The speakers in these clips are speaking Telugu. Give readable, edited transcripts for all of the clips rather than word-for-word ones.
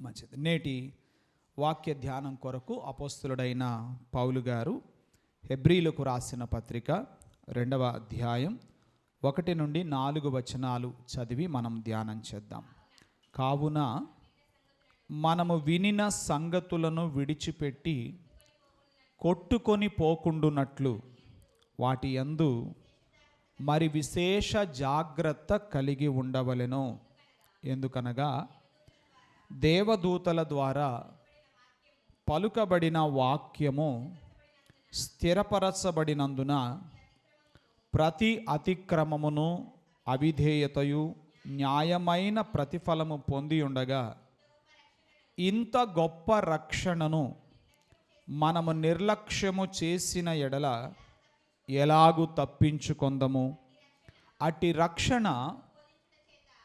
మంచిది. నేటి వాక్య ధ్యానం కొరకు అపోస్తులుడైన పౌలు గారు హెబ్రీలకు రాసిన పత్రిక 2వ అధ్యాయం 1 నుండి 4 వచనాలు చదివి మనం ధ్యానం చేద్దాం. కావున మనము వినిన సంగతులను విడిచిపెట్టి కొట్టుకొని పోకుండునట్లు వాటి యందు మరి విశేష జాగ్రత్త కలిగి ఉండవలెను. ఎందుకనగా దేవదూతల ద్వారా పలుకబడిన వాక్యము స్థిరపరచబడినందున ప్రతి అతిక్రమమును అవిధేయతయు న్యాయమైన ప్రతిఫలము పొంది ఉండగా ఇంత గొప్ప రక్షణను మనము నిర్లక్ష్యము చేసిన ఎడల ఎలాగు తప్పించుకొందము? అట్టి రక్షణ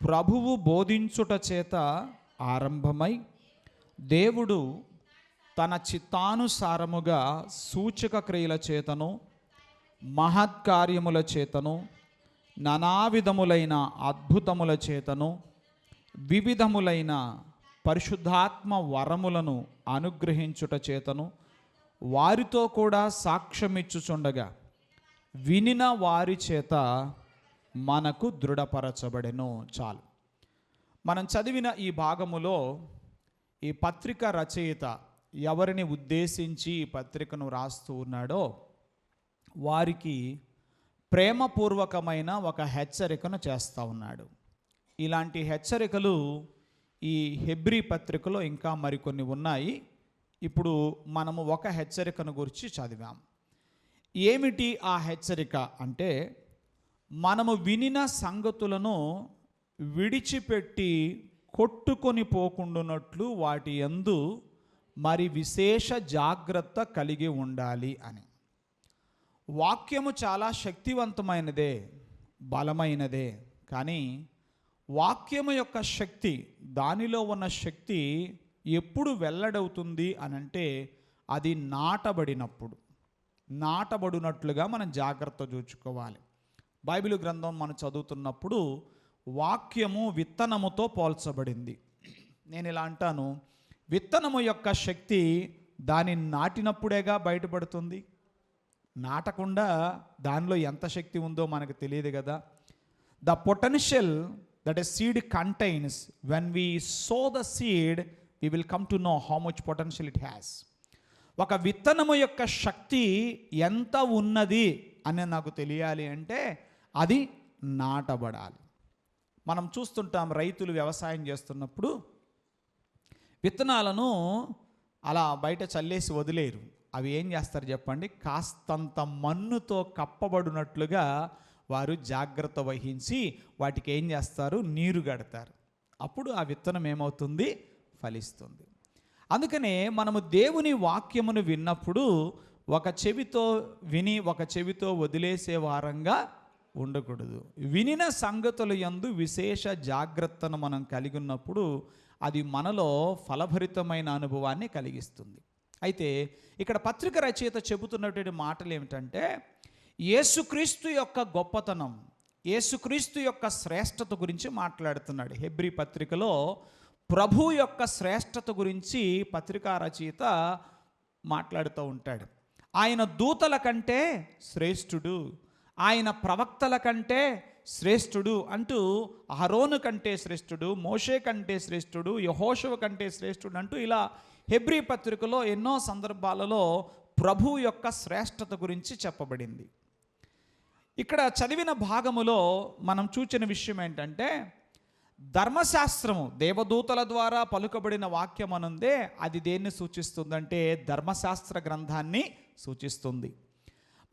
ప్రభువు బోధించుట చేత ఆరంభమై దేవుడు తన చిత్తానుసారముగా సూచక క్రియల చేతను మహత్కార్యముల చేతను నానావిధములైన అద్భుతముల చేతను వివిధములైన పరిశుద్ధాత్మ వరములను అనుగ్రహించుట చేతను వారితో కూడా సాక్ష్యమిచ్చుచుండగా వినిన వారి చేత మనకు దృఢపరచబడెను. చాలు. మనం చదివిన ఈ భాగములో ఈ పత్రిక రచయిత ఎవరిని ఉద్దేశించి ఈ పత్రికను రాస్తూ ఉన్నాడో వారికి ప్రేమపూర్వకమైన ఒక హెచ్చరికను చేస్తూ ఉన్నాడు. ఇలాంటి హెచ్చరికలు ఈ హెబ్రీ పత్రికలో ఇంకా మరికొన్ని ఉన్నాయి. ఇప్పుడు మనము ఒక హెచ్చరికను గురించి చదివాం. ఏమిటి ఆ హెచ్చరిక అంటే, మనము వినిన సంగతులను విడిచిపెట్టి కొట్టుకొని పోకుండునట్లు వాటి యందు మరి విశేష జాగ్రత్త కలిగి ఉండాలి అని. వాక్యము చాలా శక్తివంతమైనదే, బలమైనదే. కానీ వాక్యము యొక్క శక్తి, దానిలో ఉన్న శక్తి ఎప్పుడు వెల్లడవుతుంది అనంటే అది నాటబడినట్లుగా మనం జాగ్రత్త చూసుకోవాలి. బైబిల్ గ్రంథం మనం చదువుతున్నప్పుడు వాక్యము విత్తనముతో పోల్చబడింది. నేను ఇలా అంటాను, విత్తనము యొక్క శక్తి దాన్ని నాటినప్పుడేగా బయటపడుతుంది. నాటకుండా దానిలో ఎంత శక్తి ఉందో మనకు తెలియదు కదా. The potential that a seed contains, when we so the seed we will come to know how much potential it has. ఒక విత్తనము యొక్క శక్తి ఎంత ఉన్నది అని నాకు తెలియాలి అంటే అది నాటబడాలి. మనం చూస్తుంటాం, రైతులు వ్యవసాయం చేస్తున్నప్పుడు విత్తనాలను అలా బయట చల్లేసి వదిలేరు. అవి ఏం చేస్తారు చెప్పండి? కాస్తంత మన్నుతో కప్పబడినట్లుగా వారు జాగ్రత్త వహించి వాటికి ఏం చేస్తారు? నీరు గడతారు. అప్పుడు ఆ విత్తనం ఏమవుతుంది? ఫలిస్తుంది. అందుకనే మనము దేవుని వాక్యమును విన్నప్పుడు ఒక చెవితో విని ఒక చెవితో వదిలేసే వారంగా ఉండకూడదు. వినిన సంగతుల యందు విశేష జాగ్రత్తను మనం కలిగి ఉన్నప్పుడు అది మనలో ఫలభరితమైన అనుభవాన్ని కలిగిస్తుంది. అయితే ఇక్కడ పత్రిక రచయిత చెబుతున్నటువంటి మాటలు ఏమిటంటే, యేసుక్రీస్తు యొక్క గొప్పతనం, యేసుక్రీస్తు యొక్క శ్రేష్టత గురించి మాట్లాడుతున్నాడు. హెబ్రీ పత్రికలో ప్రభు యొక్క శ్రేష్టత గురించి పత్రికా రచయిత మాట్లాడుతూ ఉంటాడు. ఆయన దూతల కంటే శ్రేష్ఠుడు, ఆయన ప్రవక్తల కంటే శ్రేష్ఠుడు అంటూ, అహరోను కంటే శ్రేష్ఠుడు, మోషే కంటే శ్రేష్ఠుడు, యెహోషువ కంటే శ్రేష్ఠుడు అంటూ ఇలా హెబ్రీ పత్రికలో ఎన్నో సందర్భాలలో ప్రభు యొక్క శ్రేష్టత గురించి చెప్పబడింది. ఇక్కడ చదివిన భాగములో మనం చూచిన విషయం ఏంటంటే, ధర్మశాస్త్రము దేవదూతల ద్వారా పలుకబడిన వాక్యం అనుందే, అది దేన్ని సూచిస్తుందంటే ధర్మశాస్త్ర గ్రంథాన్ని సూచిస్తుంది.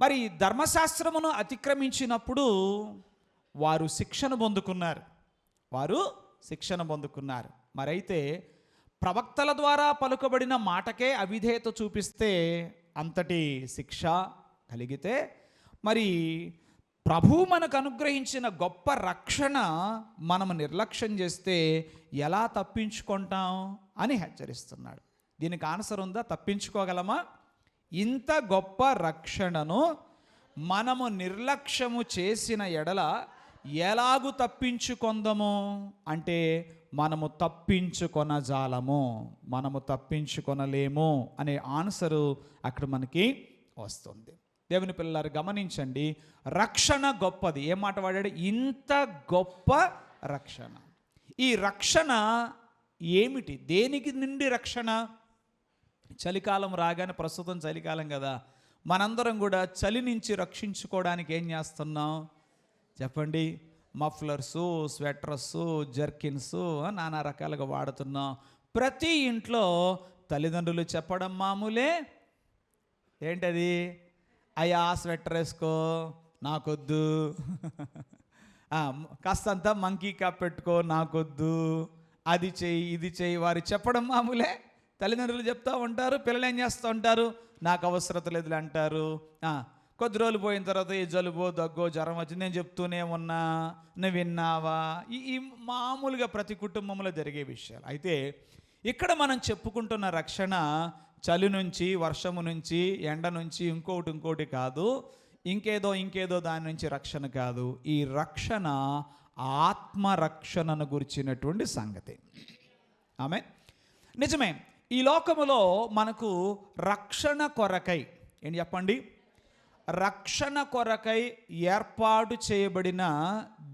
మరి ధర్మశాస్త్రమును అతిక్రమించినప్పుడు వారు శిక్షను పొందుకున్నారు. మరైతే ప్రవక్తల ద్వారా పలుకబడిన మాటకే అవిధేయత చూపిస్తే అంతటి శిక్ష కలిగితే, మరి ప్రభు మనకు అనుగ్రహించిన గొప్ప రక్షణ మనము నిర్లక్ష్యం చేస్తే ఎలా తప్పించుకుంటాం అని హెచ్చరిస్తున్నాడు. దీనికి ఆన్సర్ ఉందా? తప్పించుకోగలమా? ఇంత గొప్ప రక్షణను మనము నిర్లక్ష్యము చేసిన ఎడల ఎలాగు తప్పించుకొందము అంటే మనము తప్పించుకొనజాలము, మనము తప్పించుకొనలేము అనే ఆన్సరు అక్కడ మనకి వస్తుంది. దేవుని పిల్లలారు గమనించండి, రక్షణ గొప్పది. ఏం మాట వాడాడు? ఇంత గొప్ప రక్షణ. ఈ రక్షణ ఏమిటి? దేనికి నుండి రక్షణ? చలికాలం రాగానే, ప్రస్తుతం చలికాలం కదా, మనందరం కూడా చలి నుంచి రక్షించుకోవడానికి ఏం చేస్తున్నాం చెప్పండి? మఫ్లర్సు, స్వెటర్సు, జర్కిన్స్ నానా రకాలుగా వాడుతున్నాం. ప్రతి ఇంట్లో తల్లిదండ్రులు చెప్పడం మామూలే. ఏంటది? అయ్యా స్వెటర్ వేసుకో, నాకొద్దు. కాస్తంత మంకీ క్యాప్ పెట్టుకో, నాకొద్దు. అది చెయ్యి, ఇది చెయ్యి, వారు చెప్పడం మామూలే. తల్లిదండ్రులు చెప్తూ ఉంటారు, పిల్లలు ఏం చేస్తూ ఉంటారు? నాకు అవసరత లేదులే అంటారు. కొద్ది రోజులు పోయిన తర్వాత ఈ జలుబో దగ్గో జ్వరం వచ్చి నేను చెప్తూనే ఉన్నా, నువ్వు విన్నావా? ఈ మామూలుగా ప్రతి కుటుంబంలో జరిగే విషయాలు. అయితే ఇక్కడ మనం చెప్పుకుంటున్న రక్షణ చలి నుంచి, వర్షము నుంచి, ఎండ నుంచి, ఇంకోటి కాదు, ఇంకేదో దాని నుంచి రక్షణ కాదు. ఈ రక్షణ ఆత్మరక్షణను గురించినటువంటి సంగతి. ఆమేన్. నిజమే, ఈ లోకములో మనకు రక్షణ కొరకై, ఏంటి చెప్పండి, రక్షణ కొరకై ఏర్పాటు చేయబడిన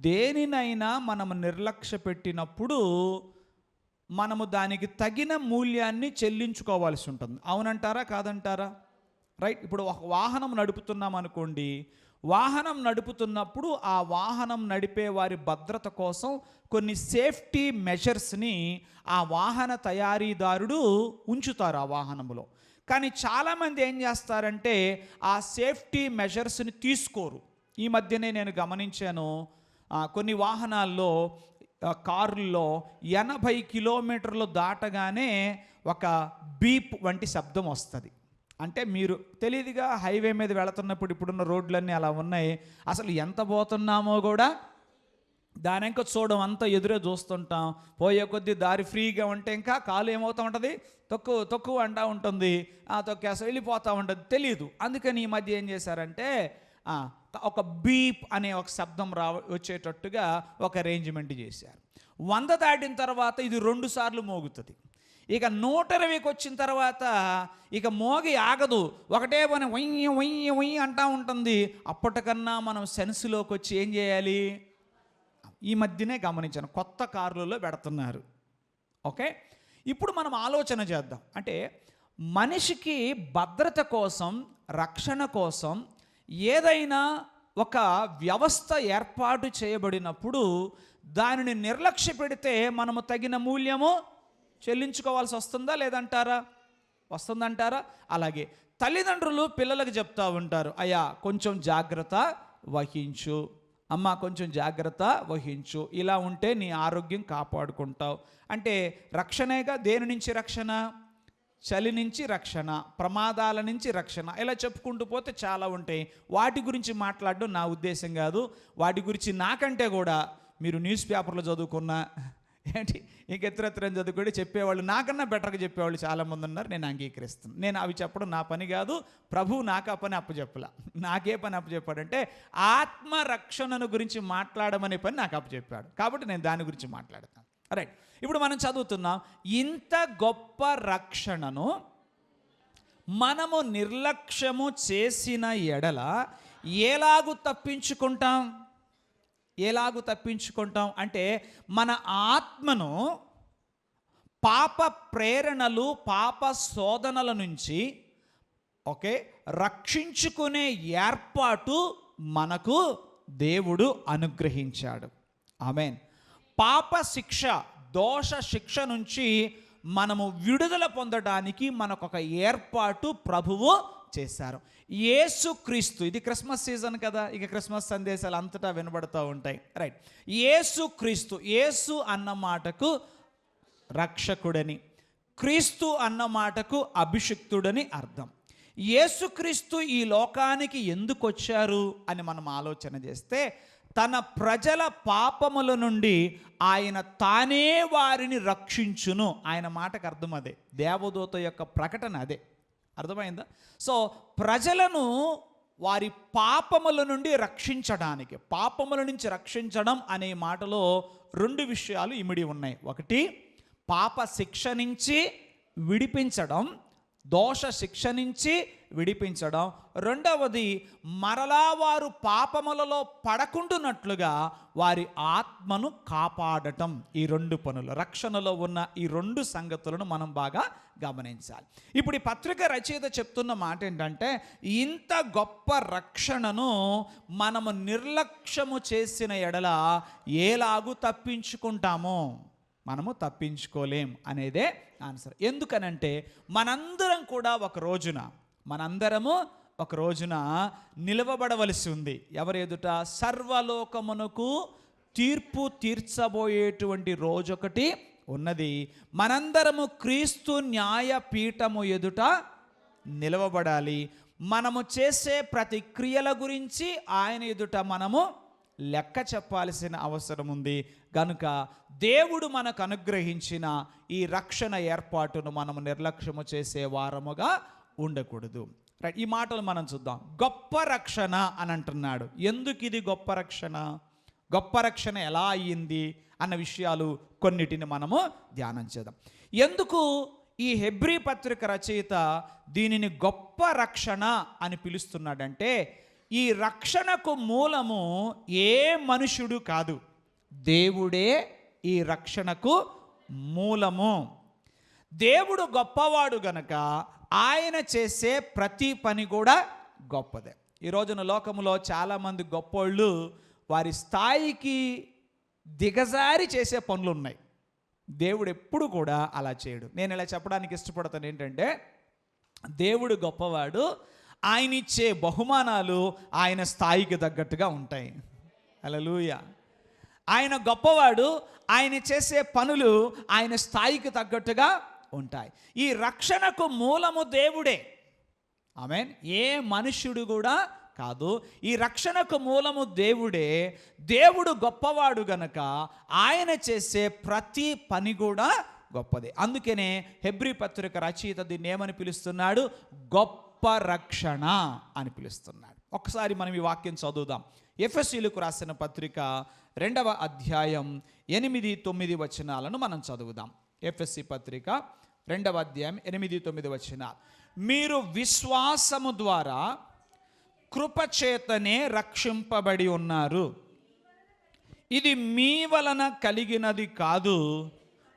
దేనినైనా మనము నిర్లక్ష్య పెట్టినప్పుడు మనము దానికి తగిన మూల్యాన్ని చెల్లించుకోవాల్సి ఉంటుంది. అవునంటారా కాదంటారా? రైట్. ఇప్పుడు ఒక వాహనం నడుపుతున్నాం అనుకోండి, వాహనం నడుపుతున్నప్పుడు ఆ వాహనం నడిపే వారి భద్రత కోసం కొన్ని సేఫ్టీ మెజర్స్ని ఆ వాహన తయారీదారుడు ఉంచుతారు ఆ వాహనంలో. కానీ చాలామంది ఏం చేస్తారంటే ఆ సేఫ్టీ మెజర్స్ని తీసుకోరు. ఈ మధ్యనే నేను గమనించాను, కొన్ని వాహనాల్లో, కారుల్లో 80 కిలోమీటర్లు దాటగానే ఒక బీప్ వంటి శబ్దం వస్తుంది. అంటే మీరు తెలియదుగా, హైవే మీద వెళుతున్నప్పుడు, ఇప్పుడున్న రోడ్లన్నీ అలా ఉన్నాయి, అసలు ఎంత పోతున్నామో కూడా దాని ఇంకా చూడడం, అంతా ఎదురే చూస్తుంటాం. పోయే కొద్దీ దారి ఫ్రీగా ఉంటే ఇంకా కాలు ఏమవుతూ ఉంటుంది, తక్కువ అంటూ ఉంటుంది, తొక్కేసి వెళ్ళిపోతూ ఉంటుంది, తెలియదు. అందుకని ఈ మధ్య ఏం చేశారంటే ఒక బీప్ అనే ఒక శబ్దం వచ్చేటట్టుగా ఒక అరేంజ్మెంట్ చేశారు. 100 దాటిన తర్వాత ఇది 2 సార్లు మోగుతుంది. ఇక 120కి వచ్చిన తర్వాత ఇక మోగి ఆగదు, ఒకటే పని వయ్యి వయ్యి వయ్యి అంటూ ఉంటుంది. అప్పటికన్నా మనం సెన్స్లోకి వచ్చి ఏం చేయాలి? ఈ మధ్యనే గమనించాను, కొత్త కార్లలో పెడుతున్నారు. ఓకే, ఇప్పుడు మనం ఆలోచన చేద్దాం. అంటే మనిషికి భద్రత కోసం, రక్షణ కోసం ఏదైనా ఒక వ్యవస్థ ఏర్పాటు చేయబడినప్పుడు దానిని నిర్లక్ష్య పెడితే మనము తగిన మూల్యము చెల్లించుకోవాల్సి వస్తుందా లేదంటారా? వస్తుందంటారా? అలాగే తల్లిదండ్రులు పిల్లలకు చెప్తూ ఉంటారు, అయ్యా కొంచెం జాగ్రత్త వహించు, అమ్మ కొంచెం జాగ్రత్త వహించు, ఇలా ఉంటే నీ ఆరోగ్యం కాపాడుకుంటావు. అంటే రక్షణేగా. దేని నుంచి రక్షణ? చలి నుంచి రక్షణ, ప్రమాదాల నుంచి రక్షణ, ఇలా చెప్పుకుంటూ పోతే చాలా ఉంటాయి. వాటి గురించి మాట్లాడడం నా ఉద్దేశం కాదు. వాటి గురించి నాకంటే కూడా మీరు న్యూస్ పేపర్లో చదువుకున్న, ఏంటి ఇంకెత్తరెత్తరని చదువుకుంటే చెప్పేవాళ్ళు, నాకన్నా బెటర్గా చెప్పేవాళ్ళు చాలామంది ఉన్నారు. నేను అంగీకరిస్తాను. నేను అవి చెప్పడం నా పని కాదు. ప్రభువు నాకు ఆ పని అప్పచెప్పలా. నాకే పని అప్పచెప్పాడంటే ఆత్మరక్షణను గురించి మాట్లాడమనే పని నాకు అప్పచెప్పాడు. కాబట్టి నేను దాని గురించి మాట్లాడతాను. రైట్. ఇప్పుడు మనం చదువుతున్నాం, ఇంత గొప్ప రక్షణను మనము నిర్లక్ష్యము చేసిన ఎడల ఎలాగు తప్పించుకుంటాం? ఎలాగు తప్పించుకుంటాం అంటే మన ఆత్మను పాప ప్రేరణలు, పాప శోధనల నుంచి రక్షించుకునే ఏర్పాటు మనకు దేవుడు అనుగ్రహించాడు. ఆమేన్. పాప శిక్ష, దోష శిక్ష నుంచి మనము విడుదల పొందడానికి మనకొక ఏర్పాటు ప్రభువు చేశారు. యేసుక్రీస్తు, ఇది క్రిస్మస్ సీజన్ కదా, ఇక క్రిస్మస్ సందేశాలు అంతటా వినబడుతూ ఉంటాయి. రైట్. యేసుక్రీస్తు, యేసు అన్న మాటకు రక్షకుడని, క్రీస్తు అన్న మాటకు అభిషిక్తుడని అర్థం. యేసుక్రీస్తు ఈ లోకానికి ఎందుకు వచ్చారు అని మనం ఆలోచన చేస్తే, తన ప్రజల పాపముల నుండి ఆయన తానే వారిని రక్షించును. ఆయన మాటకు అర్థం అదే, దేవదూత యొక్క ప్రకటన అదే. అర్థమైందా? సో ప్రజలను వారి పాపముల నుండి రక్షించడానికి, పాపముల నుంచి రక్షించడం అనే మాటలో రెండు విషయాలు ఇమిడి ఉన్నాయి. ఒకటి, పాప శిక్ష నుంచి విడిపించడం, దోష శిక్ష నుంచి విడిపించడం. రెండవది, మరలా వారు పాపములలో పడకుండునట్లుగా వారి ఆత్మను కాపాడటం. ఈ రెండు పనులు, రక్షణలో ఉన్న ఈ రెండు సంగతులను మనం బాగా గమనించాలి. ఇప్పుడు ఈ పత్రిక రచయిత చెప్తున్న మాట ఏంటంటే, ఇంత గొప్ప రక్షణను మనము నిర్లక్ష్యము చేసిన ఎడల ఎలాగూ తప్పించుకుంటామో? మనము తప్పించుకోలేం అనేదే ఆన్సర్. ఎందుకనంటే మనందరం కూడా మనందరము ఒక రోజున నిలవబడవలసి ఉంది. ఎవరు ఎదుట? సర్వలోకమునకు తీర్పు తీర్చబోయేటువంటి రోజు ఒకటి ఉన్నది. మనందరము క్రీస్తు న్యాయపీఠము ఎదుట నిలవబడాలి. మనము చేసే ప్రతి క్రియల గురించి ఆయన ఎదుట మనము లెక్క చెప్పాల్సిన అవసరం ఉంది. కనుక దేవుడు మనకు అనుగ్రహించిన ఈ రక్షణ ఏర్పాటును మనము నిర్లక్ష్యము చేసే వారముగా ఉండకూడదు. రైట్, ఈ మాటలు మనం చూద్దాం. గొప్ప రక్షణ అని అంటున్నాడు. ఎందుకు ఇది గొప్ప రక్షణ? గొప్ప రక్షణ ఎలా అయ్యింది అన్న విషయాలు కొన్నిటిని మనము ధ్యానం చేద్దాం. ఎందుకు ఈ హెబ్రీ పత్రిక రచయిత దీనిని గొప్ప రక్షణ అని పిలుస్తున్నాడంటే, ఈ రక్షణకు మూలము ఏ మనుషుడు కాదు, దేవుడే ఈ రక్షణకు మూలము. దేవుడు గొప్పవాడు గనక ఆయన చేసే ప్రతి పని కూడా గొప్పదే. ఈ రోజున లోకములో చాలామంది గొప్పోళ్ళు వారి స్థాయికి దిగజారి చేసే పనులు ఉన్నాయి. దేవుడు ఎప్పుడు కూడా అలా చేయడు. నేను ఇలా చెప్పడానికి ఇష్టపడతాను ఏంటంటే, దేవుడు గొప్పవాడు, ఆయన ఇచ్చే బహుమానాలు ఆయన స్థాయికి తగ్గట్టుగా ఉంటాయి. హల్లెలూయా. ఆయన గొప్పవాడు, ఆయన చేసే పనులు ఆయన స్థాయికి తగ్గట్టుగా ఉంటాయి. ఈ రక్షణకు మూలము దేవుడే. ఆమేన్. ఏ మనుష్యుడు కూడా కాదు. ఈ రక్షణకు మూలము దేవుడే. దేవుడు గొప్పవాడు గనక ఆయన చేసే ప్రతి పని కూడా గొప్పదే. అందుకనే హెబ్రీ పత్రిక రచయిత దీన్ని ఏమని పిలుస్తున్నాడు? గొప్ప రక్షణ అని పిలుస్తున్నాడు. ఒకసారి మనం ఈ వాక్యం చదువుదాం. ఎఫెసీయులకు రాసిన పత్రిక 2వ అధ్యాయం 8-9 వచనాలను మనం చదువుదాం. ఎఫెసీ పత్రిక 2వ అధ్యాయం 8-9 వచనాలు. మీరు విశ్వాసము ద్వారా కృపచేతనే రక్షింపబడి ఉన్నారు. ఇది మీ వలన కలిగినది కాదు,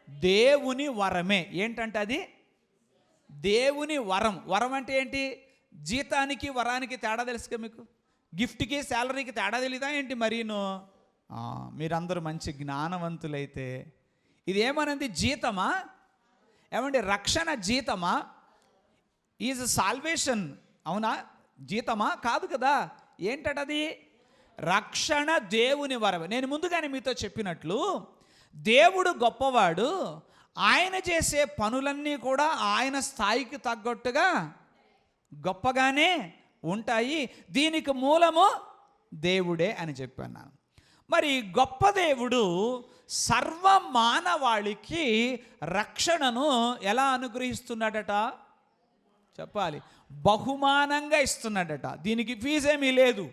దేవుని వరమే. ఏంటంటే అది దేవుని వరం. వరం అంటే ఏంటి? జీతానికి వరానికి తేడా తెలుసుగా మీకు? గిఫ్ట్కి శాలరీకి తేడా తెలీదా ఏంటి? మరీను మీరందరూ మంచి జ్ఞానవంతులైతే ఇది ఏమనంది? జీతమా? ఏమంటే రక్షణ జీతమా? ఈజ్ సాల్వేషన్ అవునా? జీతమా? కాదు కదా. ఏంటది? రక్షణ దేవుని వరం. నేను ముందుగానే మీతో చెప్పినట్లు దేవుడు గొప్పవాడు, ఆయన చేసే పనులన్నీ కూడా ఆయన స్థాయికి తగ్గట్టుగా గొప్పగానే ఉంటాయి. దీనికి మూలము దేవుడే అని చెప్పాను. మరి గొప్ప దేవుడు సర్వ మానవాళికి రక్షణను ఎలా అనుగ్రహిస్తున్నాడట? చెప్పాలి. బహుమానంగా ఇస్తున్నాడట. దీనికి ఫీజేమీ లేదు.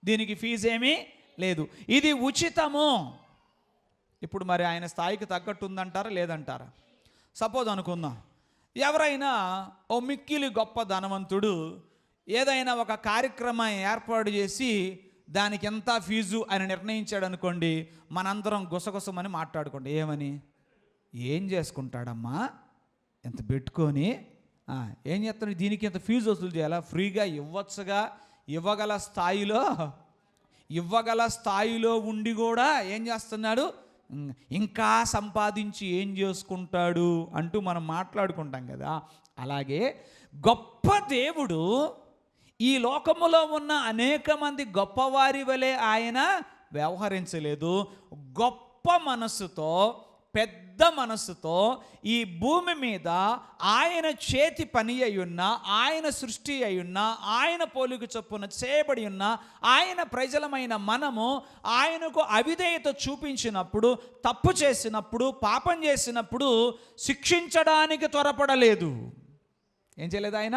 దీనికి ఫీజేమీ లేదు. ఇది ఉచితము. ఇప్పుడు మరి ఆయన స్థాయికి తగ్గట్టు ఉందంటారా లేదంటారా? సపోజ్ అనుకుందాం, ఎవరైనా ఓ మిక్కిలి గొప్ప ధనవంతుడు ఏదైనా ఒక కార్యక్రమం ఏర్పాటు చేసి దానికి ఎంత ఫీజు అని నిర్ణయించాడు అనుకోండి, మనందరం గుసగుసమని మాట్లాడుకోండి. ఏమని? ఏం చేసుకుంటాడమ్మా ఎంత పెట్టుకొని, ఏం చేస్తాడు? దీనికి ఎంత ఫీజు వసూలు చేయాలా? ఫ్రీగా ఇవ్వచ్చుగా. ఇవ్వగల స్థాయిలో ఉండి కూడా ఏం చేస్తున్నాడు? ఇంకా సంపాదించి ఏం చేసుకుంటాడు అంటూ మనం మాట్లాడుకుంటాం కదా. అలాగే గొప్ప దేవుడు ఈ లోకములో ఉన్న అనేక మంది గొప్పవారి వలె ఆయన వ్యవహరించలేదు. గొప్ప మనస్సుతో, పెద్ద మనస్సుతో ఈ భూమి మీద ఆయన చేతి పని అయ్యున్న, ఆయన సృష్టి అయ్యున్న, ఆయన పోలిక చొప్పున చేయబడి ఉన్న ఆయన ప్రజలమైన మనము ఆయనకు అవిధేయత చూపించినప్పుడు, తప్పు చేసినప్పుడు, పాపం చేసినప్పుడు శిక్షించడానికి త్వరపడలేదు. ఏం చేయలేదు ఆయన?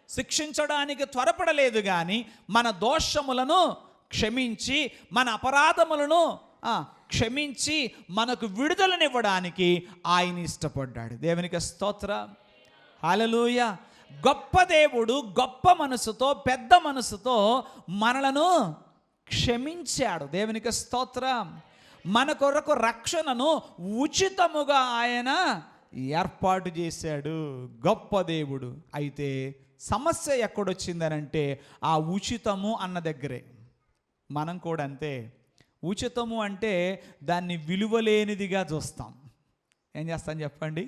శిక్షించడానికి త్వరపడలేదు, కానీ మన దోషములను క్షమించి మన అపరాధములను క్షమించి మనకు విడుదలనివ్వడానికి ఆయన ఇష్టపడ్డాడు. దేవునికి స్తోత్రం, హల్లెలూయా. గొప్ప దేవుడు గొప్ప మనసుతో, పెద్ద మనసుతో మనలను క్షమించాడు. దేవునికి స్తోత్రం. మన కొరకు రక్షణను ఉచితముగా ఆయన ఏర్పాటు చేశాడు. గొప్ప దేవుడు. అయితే సమస్య ఎక్కడొచ్చిందనంటే ఆ ఉచితము అన్న దగ్గరే. మనం కూడా అంతే. ఉచితము అంటే దాన్ని విలువలేనిదిగా చూస్తాం. ఏం చేస్తాం చెప్పండి?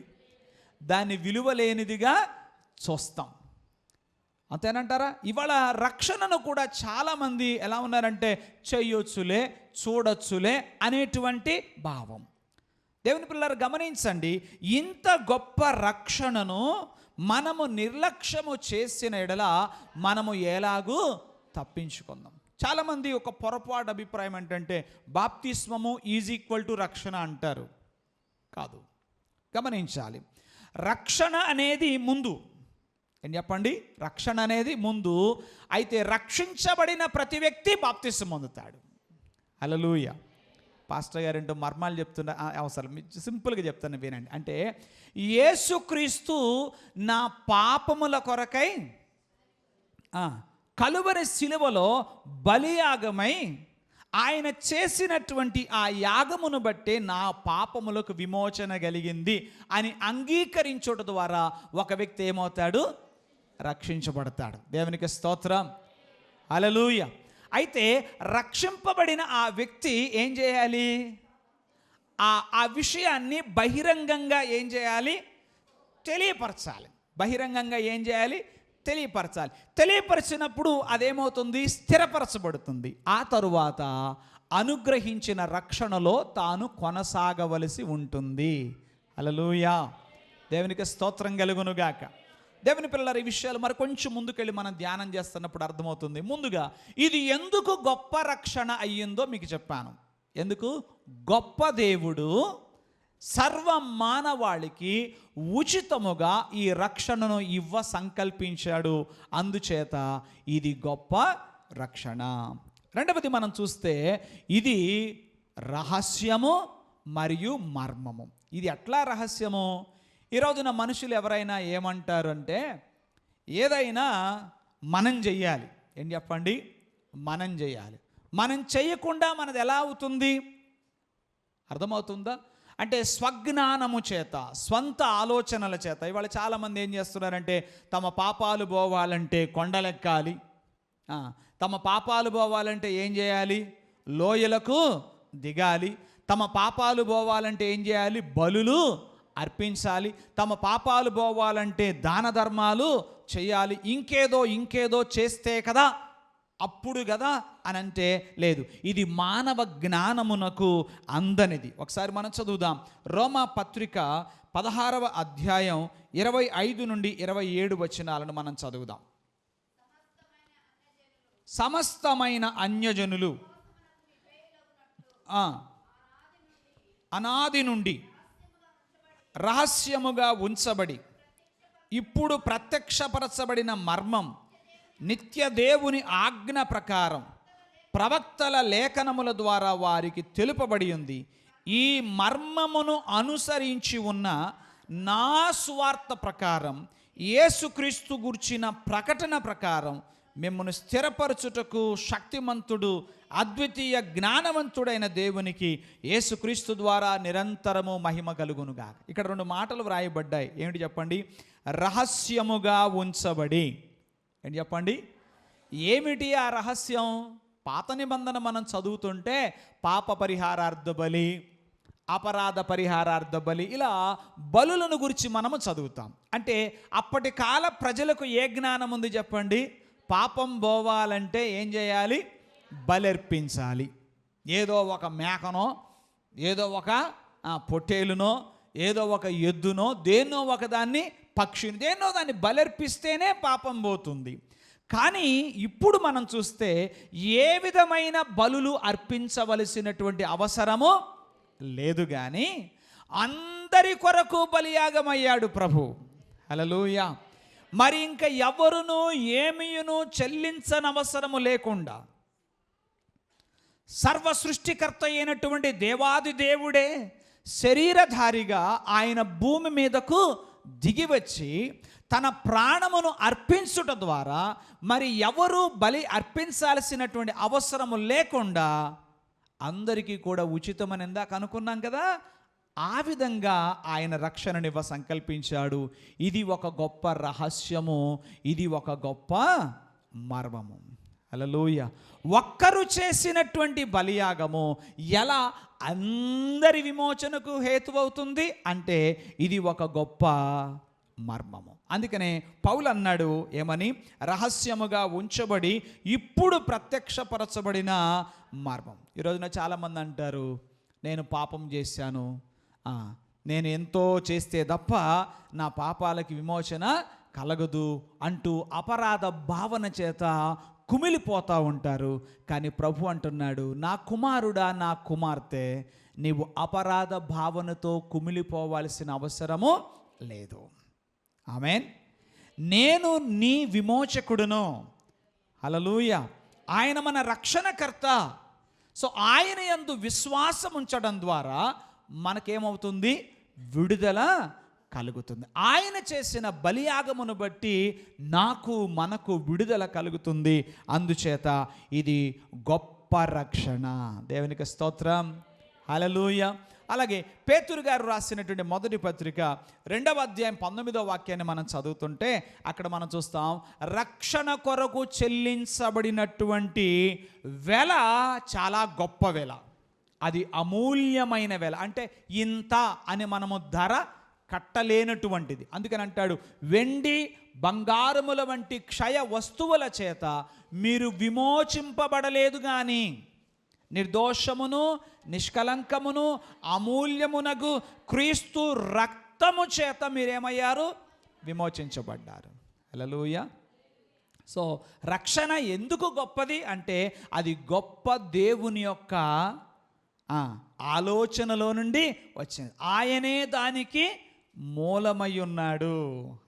దాన్ని విలువలేనిదిగా చూస్తాం, అంతేనంటారా? ఇవాళ రక్షణను కూడా చాలామంది ఎలా ఉన్నారంటే చెయ్యొచ్చులే, చూడొచ్చులే అనేటువంటి భావం. దేవుని పిల్లలు గమనించండి, ఇంత గొప్ప రక్షణను మనము నిర్లక్ష్యము చేసిన ఎడల మనము ఎలాగూ తప్పించుకుందాం. చాలామంది ఒక పొరపాటు అభిప్రాయం ఏంటంటే బాప్తిస్మము ఈజ్ ఈక్వల్ టు రక్షణ అంటారు. కాదు, గమనించాలి. రక్షణ అనేది ముందు. ఏం చెప్పండి? రక్షణ అనేది ముందు. అయితే రక్షించబడిన ప్రతి వ్యక్తి బాప్తిస్మం పొందుతాడు. హల్లెలూయా. పాస్టర్ గారు ఏంటో మర్మాలు చెప్తున్న అవసరం, సింపుల్గా చెప్తాను వినండి. అంటే యేసుక్రీస్తు నా పాపముల కొరకై కలువరి శిలువలో బలియాగమై ఆయన చేసినటువంటి ఆ యాగమును బట్టే నా పాపములకు విమోచన కలిగింది అని అంగీకరించడం ద్వారా ఒక వ్యక్తి ఏమవుతాడు? రక్షించబడతాడు. దేవునికి స్తోత్రం, హల్లెలూయా. అయితే రక్షింపబడిన ఆ వ్యక్తి ఏం చేయాలి? ఆ విషయాన్ని బహిరంగంగా ఏం చేయాలి? తెలియపరచాలి. బహిరంగంగా ఏం చేయాలి? తెలియపరచాలి. తెలియపరిచినప్పుడు అదేమవుతుంది? స్థిరపరచబడుతుంది. ఆ తరువాత అనుగ్రహించిన రక్షణలో తాను కొనసాగవలసి ఉంటుంది. హల్లెలూయా. దేవునికి స్తోత్రం కలుగునుగాక. దేవుని పిల్లల ఈ విషయాలు మరి కొంచెం ముందుకెళ్ళి మనం ధ్యానం చేస్తున్నప్పుడు అర్థమవుతుంది. ముందుగా ఇది ఎందుకు గొప్ప రక్షణ అయ్యిందో మీకు చెప్పాను. ఎందుకు? గొప్ప దేవుడు సర్వ మానవాళికి ఉచితముగా ఈ రక్షణను సంకల్పించాడు. అందుచేత ఇది గొప్ప రక్షణ. రెండవది మనం చూస్తే ఇది రహస్యము మరియు మర్మము. ఇది ఎట్లా రహస్యము? ఈ రోజున మనుషులు ఎవరైనా ఏమంటారు అంటే ఏదైనా మనం చెయ్యాలి. ఏం చెప్పండి? మనం చెయ్యాలి. మనం చేయకుండా మనది ఎలా అవుతుంది? అర్థమవుతుందా? అంటే స్వజ్ఞానము చేత, స్వంత ఆలోచనల చేత. ఇవాళ చాలామంది ఏం చేస్తున్నారంటే తమ పాపాలు పోవాలంటే కొండలెక్కాలి, తమ పాపాలు పోవాలంటే ఏం చేయాలి? లోయలకు దిగాలి. తమ పాపాలు పోవాలంటే ఏం చేయాలి? బలులు అర్పించాలి. తమ పాపాలు పోవాలంటే దాన ధర్మాలు చేయాలి. ఇంకేదో చేస్తే కదా, అప్పుడు కదా అని అంటే లేదు. ఇది మానవ జ్ఞానమునకు అందనిది. ఒకసారి మనం చదువుదాం. రోమా పత్రిక 16వ అధ్యాయం 25 నుండి 27 వచనాలను మనం చదువుదాం. సమస్తమైన అన్యజనులు అనాది నుండి రహస్యముగా ఉంచబడి ఇప్పుడు ప్రత్యక్షపరచబడిన మర్మం నిత్య దేవుని ఆజ్ఞ ప్రకారం ప్రవక్తల లేఖనముల ద్వారా వారికి తెలుపబడి ఉంది. ఈ మర్మమును అనుసరించి ఉన్న నా సువార్త ప్రకారం యేసుక్రీస్తు గూర్చిన ప్రకటన ప్రకారం మిమ్మల్ని స్థిరపరచుటకు శక్తిమంతుడు అద్వితీయ జ్ఞానవంతుడైన దేవునికి యేసుక్రీస్తు ద్వారా నిరంతరము మహిమ కలుగునుగా. ఇక్కడ 2 మాటలు వ్రాయబడ్డాయి. ఏమిటి చెప్పండి? రహస్యముగా ఉంచబడి. ఏంటి చెప్పండి? ఏమిటి ఆ రహస్యం? పాత నిబంధన మనం చదువుతుంటే పాప పరిహారార్థ బలి, అపరాధ పరిహారార్థ బలి, ఇలా బలులను గురించి మనము చదువుతాం. అంటే అప్పటి కాల ప్రజలకు ఏ జ్ఞానం ఉంది చెప్పండి? పాపం పోవాలంటే ఏం చేయాలి? బలర్పించాలి. ఏదో ఒక మేకనో, ఏదో ఒక పొట్టేలునో, ఏదో ఒక ఎద్దునో, దేన్నో ఒకదాన్ని, పక్షిని, దేన్నో దాన్ని బలర్పిస్తేనే పాపం పోతుంది. కానీ ఇప్పుడు మనం చూస్తే ఏ విధమైన బలులు అర్పించవలసినటువంటి అవసరము లేదు. కానీ అందరి కొరకు బలియాగమయ్యాడు ప్రభు. హల్లెలూయా. మరి ఇంక ఎవరును ఏమీయును చెల్లించనవసరము లేకుండా సర్వ సృష్టికర్త అయినటువంటి దేవాది దేవుడే శరీరధారిగా ఆయన భూమి మీదకు దిగివచ్చి తన ప్రాణమును అర్పించుట ద్వారా మరి ఎవరు బలి అర్పించాల్సినటువంటి అవసరము లేకుండా అందరికీ కూడా ఉచితమని ఇందాక అనుకున్నాం కదా. ఆ విధంగా ఆయన రక్షణనివ్వ సంకల్పించాడు. ఇది ఒక గొప్ప రహస్యము, ఇది ఒక గొప్ప మర్మము. హల్లెలూయా. ఒక్కరు చేసినటువంటి బలియాగము ఎలా అందరి విమోచనకు హేతువవుతుంది అంటే ఇది ఒక గొప్ప మర్మము. అందుకనే పౌలు అన్నాడు ఏమని, రహస్యముగా ఉంచబడి ఇప్పుడు ప్రత్యక్షపరచబడిన మర్మం. ఈరోజున చాలామంది అంటారు, నేను పాపం చేశాను, నేను ఎంతో చేస్తే తప్ప నా పాపాలకి విమోచన కలగదు అంటూ అపరాధ భావన చేత కుమిలిపోతూ ఉంటారు. కానీ ప్రభు అంటున్నాడు, నా కుమారుడా, నా కుమార్తె, నీవు అపరాధ భావనతో కుమిలిపోవాల్సిన అవసరము లేదు. ఆమేన్. నేను నీ విమోచకుడును. హల్లెలూయా. ఆయన మన రక్షణకర్త. సో ఆయన యందు విశ్వాసం ఉంచడం ద్వారా మనకేమవుతుంది, విడుదల కలుగుతుంది. ఆయన చేసిన బలియాగమును బట్టి మనకు విడుదల కలుగుతుంది. అందుచేత ఇది గొప్ప రక్షణ. దేవునికి స్తోత్రం. హల్లెలూయా. అలాగే పేతురు గారు రాసినటువంటి మొదటి పత్రిక 2వ అధ్యాయం 19వ వాక్యాన్ని మనం చదువుతుంటే అక్కడ మనం చూస్తాం, రక్షణ కొరకు చెల్లించబడినటువంటి వెల చాలా గొప్ప వెల, అది అమూల్యమైన వెల. అంటే ఇంత అని మనము ధర కట్టలేనటువంటిది. అందుకని అంటాడు, వెండి బంగారముల వంటి క్షయ వస్తువుల చేత మీరు విమోచింపబడలేదు కానీ నిర్దోషమును నిష్కలంకమును అమూల్యమునగు క్రీస్తు రక్తము చేత మీరేమయ్యారు, విమోచించబడ్డారు. హల్లెలూయా. సో రక్షణ ఎందుకు గొప్పది అంటే అది గొప్ప దేవుని యొక్క ఆలోచనలో నుండి వచ్చింది. ఆయనే దానికి మూలమై ఉన్నాడు.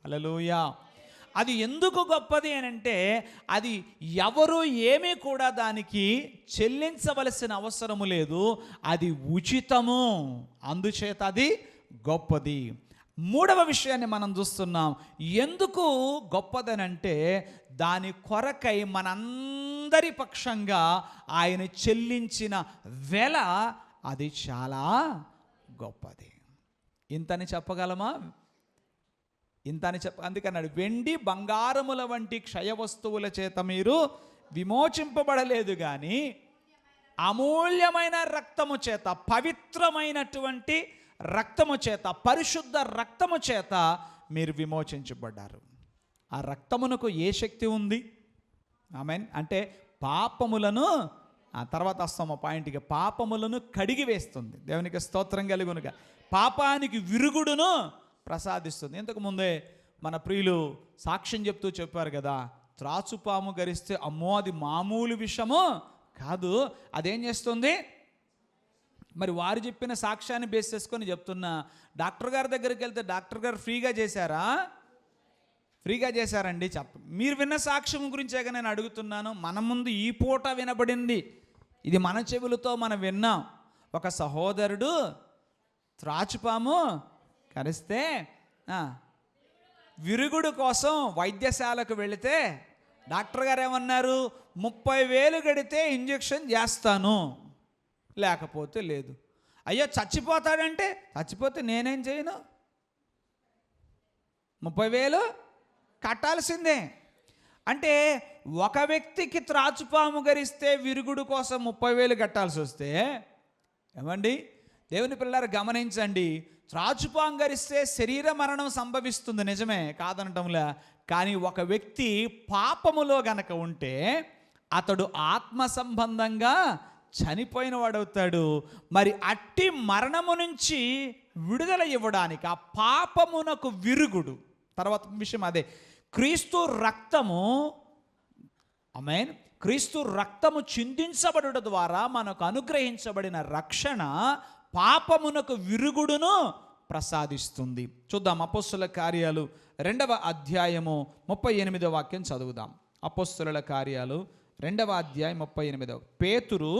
హల్లెలూయా. అది ఎందుకు గొప్పది అని అంటే అది ఎవరు ఏమీ కూడా దానికి చెల్లించవలసిన అవసరము లేదు, అది ఉచితము, అందుచేత అది గొప్పది. 3వ విషయాన్ని మనం చూస్తున్నాం. ఎందుకు గొప్పదనంటే దాని కొరకై మనందరి పక్షంగా ఆయన చెల్లించిన వెల అది చాలా గొప్పది. ఇంతని చెప్పగలమా? ఇంతని అందుకన్నాడు, వెండి బంగారముల వంటి క్షయ వస్తువుల చేత మీరు విమోచింపబడలేదు కానీ అమూల్యమైన రక్తము చేత, పవిత్రమైనటువంటి రక్తము చేత, పరిశుద్ధ రక్తము చేత మీరు విమోచించబడ్డారు. ఆ రక్తమునకు ఏ శక్తి ఉంది? ఆమేన్. అంటే పాపములను, ఆ తర్వాత వస్తాము పాయింట్కి, పాపములను కడిగి వేస్తుంది. దేవునికి స్తోత్రం కలుగునుగా. పాపానికి విరుగుడును ప్రసాదిస్తుంది. ఇంతకుముందే మన ప్రియులు సాక్ష్యం చెప్తూ చెప్పారు కదా, త్రాచుపాము గరిస్తే అమ్మో అది మామూలు విషము కాదు, అదేం చేస్తుంది. మరి వారు చెప్పిన సాక్ష్యాన్ని బేస్ చేసుకొని చెప్తున్నా, డాక్టర్ గారి దగ్గరికి వెళ్తే డాక్టర్ గారు ఫ్రీగా చేశారా? ఫ్రీగా చేశారండి. మీరు విన్న సాక్ష్యం గురించేగా నేను అడుగుతున్నాను. మన ముందు ఈ పూట వినబడింది, ఇది మన చెవులతో మనం విన్నాం. ఒక సహోదరుడు త్రాచుపాము కరిస్తే విరుగుడు కోసం వైద్యశాలకు వెళితే డాక్టర్ గారు ఏమన్నారు, 30,000 గడితే ఇంజెక్షన్ చేస్తాను, లేకపోతే లేదు. అయ్యో చచ్చిపోతాడంటే, చచ్చిపోతే నేనేం చేయను, 30,000 కట్టాల్సిందే. అంటే ఒక వ్యక్తికి త్రాచుపాము గరిస్తే విరుగుడు కోసం 30,000 కట్టాల్సి వస్తే, ఏమండి దేవుని పిల్లలు గమనించండి, త్రాచుపాము గరిస్తే శరీర మరణం సంభవిస్తుంది, నిజమే, కాదనటంలా. కానీ ఒక వ్యక్తి పాపములో గనక ఉంటే అతడు ఆత్మ సంబంధంగా చనిపోయిన వాడవుతాడు. మరి అట్టి మరణము నుంచి విడుదల ఇవ్వడానికి ఆ పాపమునకు విరుగుడు. తర్వాత విషయం అదే, క్రీస్తు రక్తము, ఆమేన్, క్రీస్తు రక్తము చిందించబడుట ద్వారా మనకు అనుగ్రహించబడిన రక్షణ పాపమునకు విరుగుడును ప్రసాదిస్తుంది. చూద్దాం అపోస్తుల కార్యాలు 2వ అధ్యాయము 38వ వాక్యం చదువుదాం. అపోస్తుల కార్యాలు 2వ అధ్యాయం 38. పేతురు,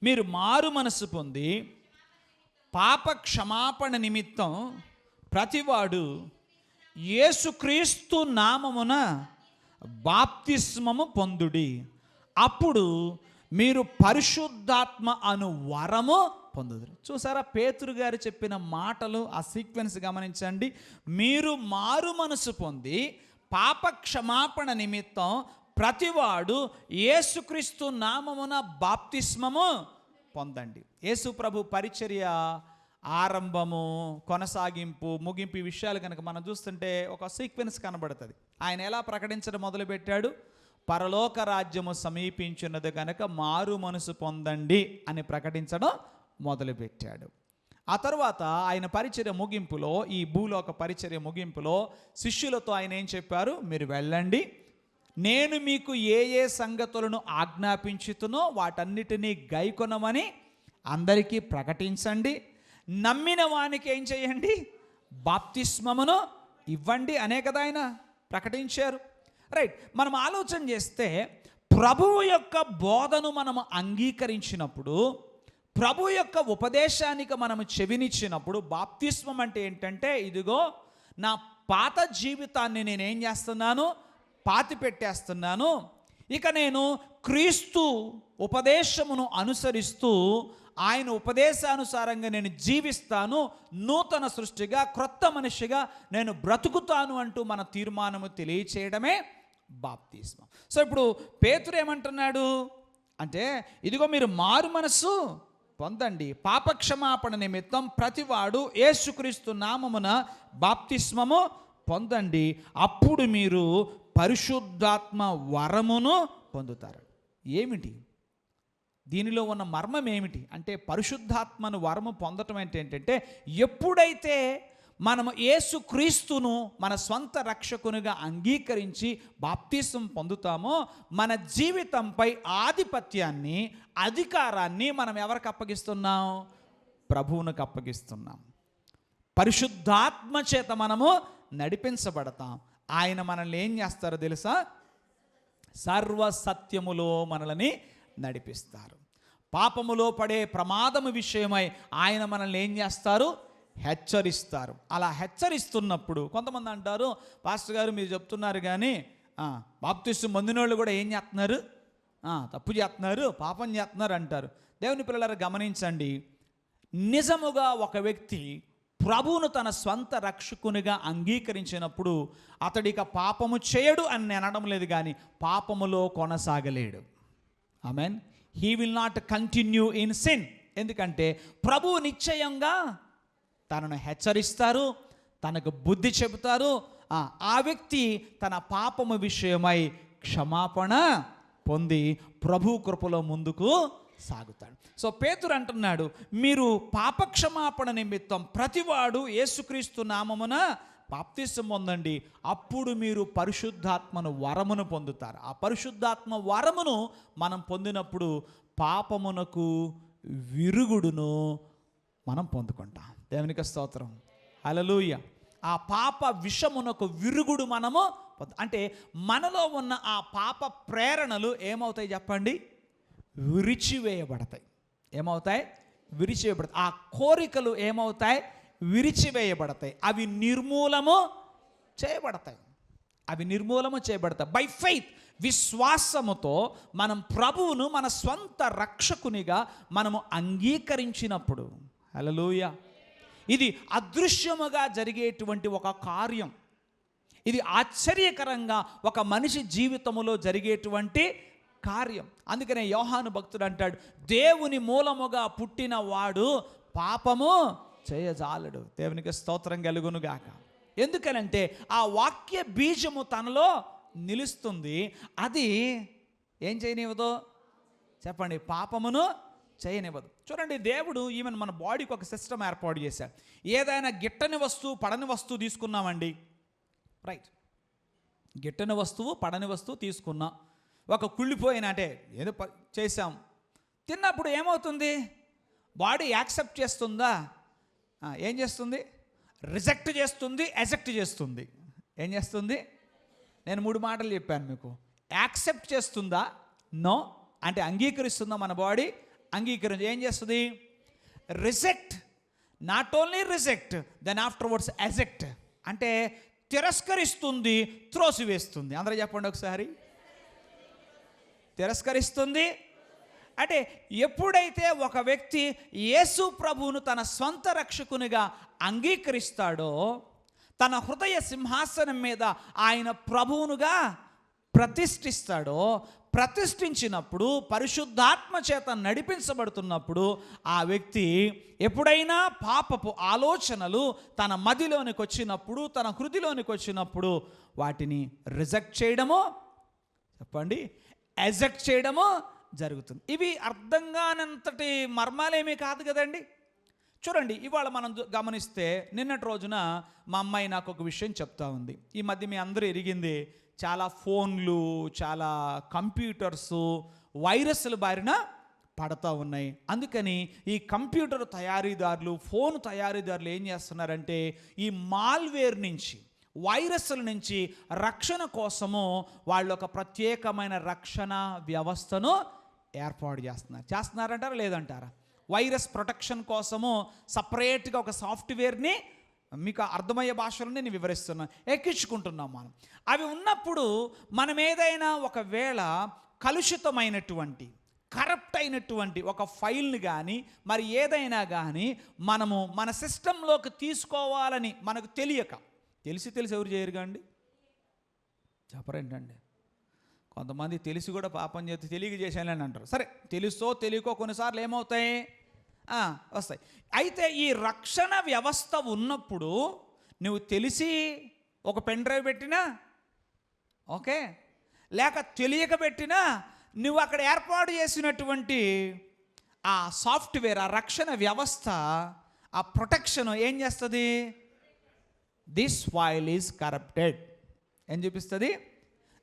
మీరు మారు మనసు పొంది పాప క్షమాపణ నిమిత్తం ప్రతివాడు యేసుక్రీస్తు నామమున బాప్తిస్మము పొందుడి, అప్పుడు మీరు పరిశుద్ధాత్మ అను వరము పొందుదురు. చూసారా, పేతురు గారు చెప్పిన మాటలు, ఆ సీక్వెన్స్ గమనించండి. మీరు మారు మనసు పొంది పాప క్షమాపణ నిమిత్తం ప్రతివాడు యేసుక్రీస్తు నామమున బాప్తిస్మము పొందండి. యేసు ప్రభు పరిచర్య ఆరంభము, కొనసాగింపు, ముగింపు విషయాలు కనుక మనం చూస్తుంటే ఒక సీక్వెన్స్ కనబడుతుంది. ఆయన ఎలా ప్రకటించడం మొదలుపెట్టాడు? పరలోక రాజ్యము సమీపించున్నది కనుక మారు మనసు పొందండి అని ప్రకటించడం మొదలుపెట్టాడు. ఆ తర్వాత ఆయన పరిచర్య ముగింపులో, ఈ భూలోక పరిచర్య ముగింపులో శిష్యులతో ఆయన ఏం చెప్పారు? మీరు వెళ్ళండి, నేను మీకు ఏ ఏ సంగతులను ఆజ్ఞాపించుతునో వాటన్నిటినీ గైకొనమని అందరికీ ప్రకటించండి, నమ్మిన వానికి ఏం చేయండి? బాప్తిస్మమును ఇవ్వండి అనే కదా ఆయన ప్రకటించారు. రైట్, మనం ఆలోచన చేస్తే ప్రభువు యొక్క బోధను మనము అంగీకరించినప్పుడు, ప్రభు యొక్క ఉపదేశానికి మనము చెవినిచ్చినప్పుడు, బాప్తిస్మం అంటే ఏంటంటే, ఇదిగో నా పాత జీవితాన్ని నేనేం చేస్తున్నాను? పాతి పెట్టేస్తున్నాను. ఇక నేను క్రీస్తు ఉపదేశమును అనుసరిస్తూ ఆయన ఉపదేశానుసారంగా నేను జీవిస్తాను, నూతన సృష్టిగా, క్రొత్త మనిషిగా నేను బ్రతుకుతాను అంటూ మన తీర్మానము తెలియచేయడమే బాప్తిస్మం. సో ఇప్పుడు పేతురు ఏమంటున్నాడు అంటే, ఇదిగో మీరు మారు మనసు పొందండి, పాపక్షమాపణ నిమిత్తం ప్రతివాడు యేసుక్రీస్తు నామమున బాప్తిస్మము పొందండి, అప్పుడు మీరు పరిశుద్ధాత్మ వరమును పొందుతారు. ఏమిటి దీనిలో ఉన్న మర్మం ఏమిటి అంటే, పరిశుద్ధాత్మను వరము పొందటం అంటే ఏంటంటే, ఎప్పుడైతే మనము యేసుక్రీస్తును మన స్వంత రక్షకునిగా అంగీకరించి బాప్తిసం పొందుతామో, మన జీవితంపై ఆధిపత్యాన్ని, అధికారాన్ని మనం ఎవరికి అప్పగిస్తున్నాం? ప్రభువునికి అప్పగిస్తున్నాం. పరిశుద్ధాత్మ చేత మనము నడిపించబడతాం. ఆయన మనల్ని ఏం చేస్తారో తెలుసా? సర్వసత్యములో మనల్ని నడిపిస్తారు. పాపములో పడే ప్రమాదము విషయమై ఆయన మనల్ని ఏం చేస్తారు? హెచ్చరిస్తారు. అలా హెచ్చరిస్తున్నప్పుడు కొంతమంది అంటారు, పాస్టర్ గారు మీరు చెప్తున్నారు కానీ బాప్తిస్మం పొందిన వాళ్ళు కూడా ఏం చేస్తున్నారు? తప్పు చేస్తున్నారు, పాపం చేస్తున్నారు అంటారు. దేవుని పిల్లలారా గమనించండి, నిజముగా ఒక వ్యక్తి ప్రభువును తన స్వంత రక్షకునిగా అంగీకరించినప్పుడు అతడిక పాపము చేయడు అని నేను అనడం లేదు, కానీ పాపములో కొనసాగలేడు. ఆమెన్. He will not continue in sin. ఎందుకంటే ప్రభువు నిశ్చయంగా తనను హెచ్చరిస్తారు, తనకు బుద్ధి చెబుతారు. ఆ వ్యక్తి తన పాపము విషయమై క్షమాపణ పొంది ప్రభు కృపలో ముందుకు సాగుతాడు. సో పేతురు అంటున్నాడు, మీరు పాపక్షమాపణ నిమిత్తం ప్రతివాడు యేసుక్రీస్తు నామమున బాప్తిసం పొందండి, అప్పుడు మీరు పరిశుద్ధాత్మను వరమును పొందుతారు. ఆ పరిశుద్ధాత్మ వరమును మనం పొందినప్పుడు పాపమునకు విరుగుడును మనం పొందుకుంటాం. దేవునికి స్తోత్రం, హల్లెలూయా. ఆ పాప విషమునకు విరుగుడు మనము అంటే మనలో ఉన్న ఆ పాప ప్రేరణలు ఏమవుతాయి చెప్పండి? విరిచివేయబడతాయి. ఏమవుతాయి? విరిచివేయబడతాయి. ఆ కోరికలు ఏమవుతాయి? విరిచివేయబడతాయి. అవి నిర్మూలము చేయబడతాయి. బై ఫెయిత్, విశ్వాసముతో మనం ప్రభువును మన స్వంత రక్షకునిగా మనము అంగీకరించినప్పుడు, హల్లెలూయా, ఇది అదృశ్యముగా జరిగేటువంటి ఒక కార్యం. ఇది ఆశ్చర్యకరంగా ఒక మనిషి జీవితంలో జరిగేటువంటి కార్యం. అందుకనే యోహాను భక్తుడు అంటాడు, దేవుని మూలముగా పుట్టిన వాడు పాపము చేయజాలడు. దేవునికి స్తోత్రం కలుగునుగాక. ఎందుకనంటే ఆ వాక్య బీజము తనలో నిలుస్తుంది. అది ఏం చేయనివ్వదు చెప్పండి? పాపమును చేయనివ్వదు. చూడండి, దేవుడు ఈవెన్ మన బాడీకి ఒక సిస్టమ్ ఏర్పాటు చేశాడు. ఏదైనా గిట్టని వస్తువు, పడని వస్తువు తీసుకున్నామండి, రైట్, గిట్టని వస్తువు, పడని వస్తువు తీసుకున్నాం. ఒక కుళ్ళిపోయిన అంటే ఏదో చేసాం, తిన్నప్పుడు ఏమవుతుంది? బాడీ యాక్సెప్ట్ చేస్తుందా? ఏం చేస్తుంది? రిజెక్ట్ చేస్తుంది, ఎజెక్ట్ చేస్తుంది. ఏం చేస్తుంది? నేను 3 మాటలు చెప్పాను మీకు. యాక్సెప్ట్ చేస్తుందా? నో అంటే అంగీకరిస్తుందా మన బాడీ? అంగీకరించి ఏం చేస్తుంది? Reject. Not only reject, then afterwards eject అంటే తిరస్కరిస్తుంది, త్రోసివేస్తుంది. అందరూ చెప్పండి ఒకసారి. తిరస్కరిస్తుంది అంటే ఎప్పుడైతే ఒక వ్యక్తి యేసు ప్రభువును తన స్వంత రక్షకునిగా అంగీకరిస్తాడో, తన హృదయ సింహాసనం మీద ఆయన ప్రభువునుగా ప్రతిష్ఠిస్తాడో, ప్రతిష్ఠించినప్పుడు పరిశుద్ధాత్మ చేత నడిపించబడుతున్నప్పుడు ఆ వ్యక్తి ఎప్పుడైనా పాపపు ఆలోచనలు తన మదిలోనికి వచ్చినప్పుడు, తన హృదిలోనికి వచ్చినప్పుడు వాటిని రిజెక్ట్ చేయడమో, చెప్పండి, ఎజెక్ట్ చేయడమో జరుగుతుంది. ఇవి అర్థం కానంతటి మర్మాలేమీ కాదు కదండి. చూడండి, ఇవాళ మనం గమనిస్తే నిన్నటి రోజున మా అమ్మాయి నాకు ఒక విషయం చెప్తా ఉంది. ఈ మధ్య మీ అందరూ ఎరిగింది, చాలా ఫోన్లు, చాలా కంప్యూటర్సు వైరస్ల బారిన పడతా ఉన్నాయి. అందుకని ఈ కంప్యూటర్ తయారీదారులు, ఫోన్ తయారీదారులు ఏం చేస్తున్నారంటే ఈ మాల్వేర్ నుంచి, వైరస్ల నుంచి రక్షణ కోసము వాళ్ళు ఒక ప్రత్యేకమైన రక్షణ వ్యవస్థను ఏర్పాటు చేస్తున్నారంటారా లేదంటారా? వైరస్ ప్రొటెక్షన్ కోసము సపరేట్గా ఒక సాఫ్ట్వేర్ని మీకు అర్థమయ్యే భాషలో నేను వివరిస్తున్నాను, ఎక్కించుకుంటున్నాం మనం. అవి ఉన్నప్పుడు మనం ఏదైనా ఒకవేళ కలుషితమైనటువంటి, కరప్ట్ అయినటువంటి ఒక ఫైల్ని కానీ మరి ఏదైనా కానీ మనము మన సిస్టంలోకి తీసుకోవాలని మనకు తెలిసి ఎవరు చేయరుగా అండి? చెప్పరేంటండి? కొంతమంది తెలిసి కూడా పాపం చేస్తే తెలియక చేశానని అంటారు. సరే, తెలుసో తెలియకో కొన్నిసార్లు ఏమవుతాయి, వస్తాయి. అయితే ఈ రక్షణ వ్యవస్థ ఉన్నప్పుడు నువ్వు తెలిసి ఒక పెన్ డ్రైవ్ పెట్టినా ఓకే, లేక తెలియక పెట్టినా నువ్వు అక్కడ ఏర్పాటు చేసినటువంటి ఆ సాఫ్ట్వేర్, ఆ రక్షణ వ్యవస్థ, ఆ ప్రొటెక్షన్ ఏం చేస్తుంది? దిస్ ఫైల్ ఈజ్ కరప్టెడ్ ఏం చూపిస్తుంది?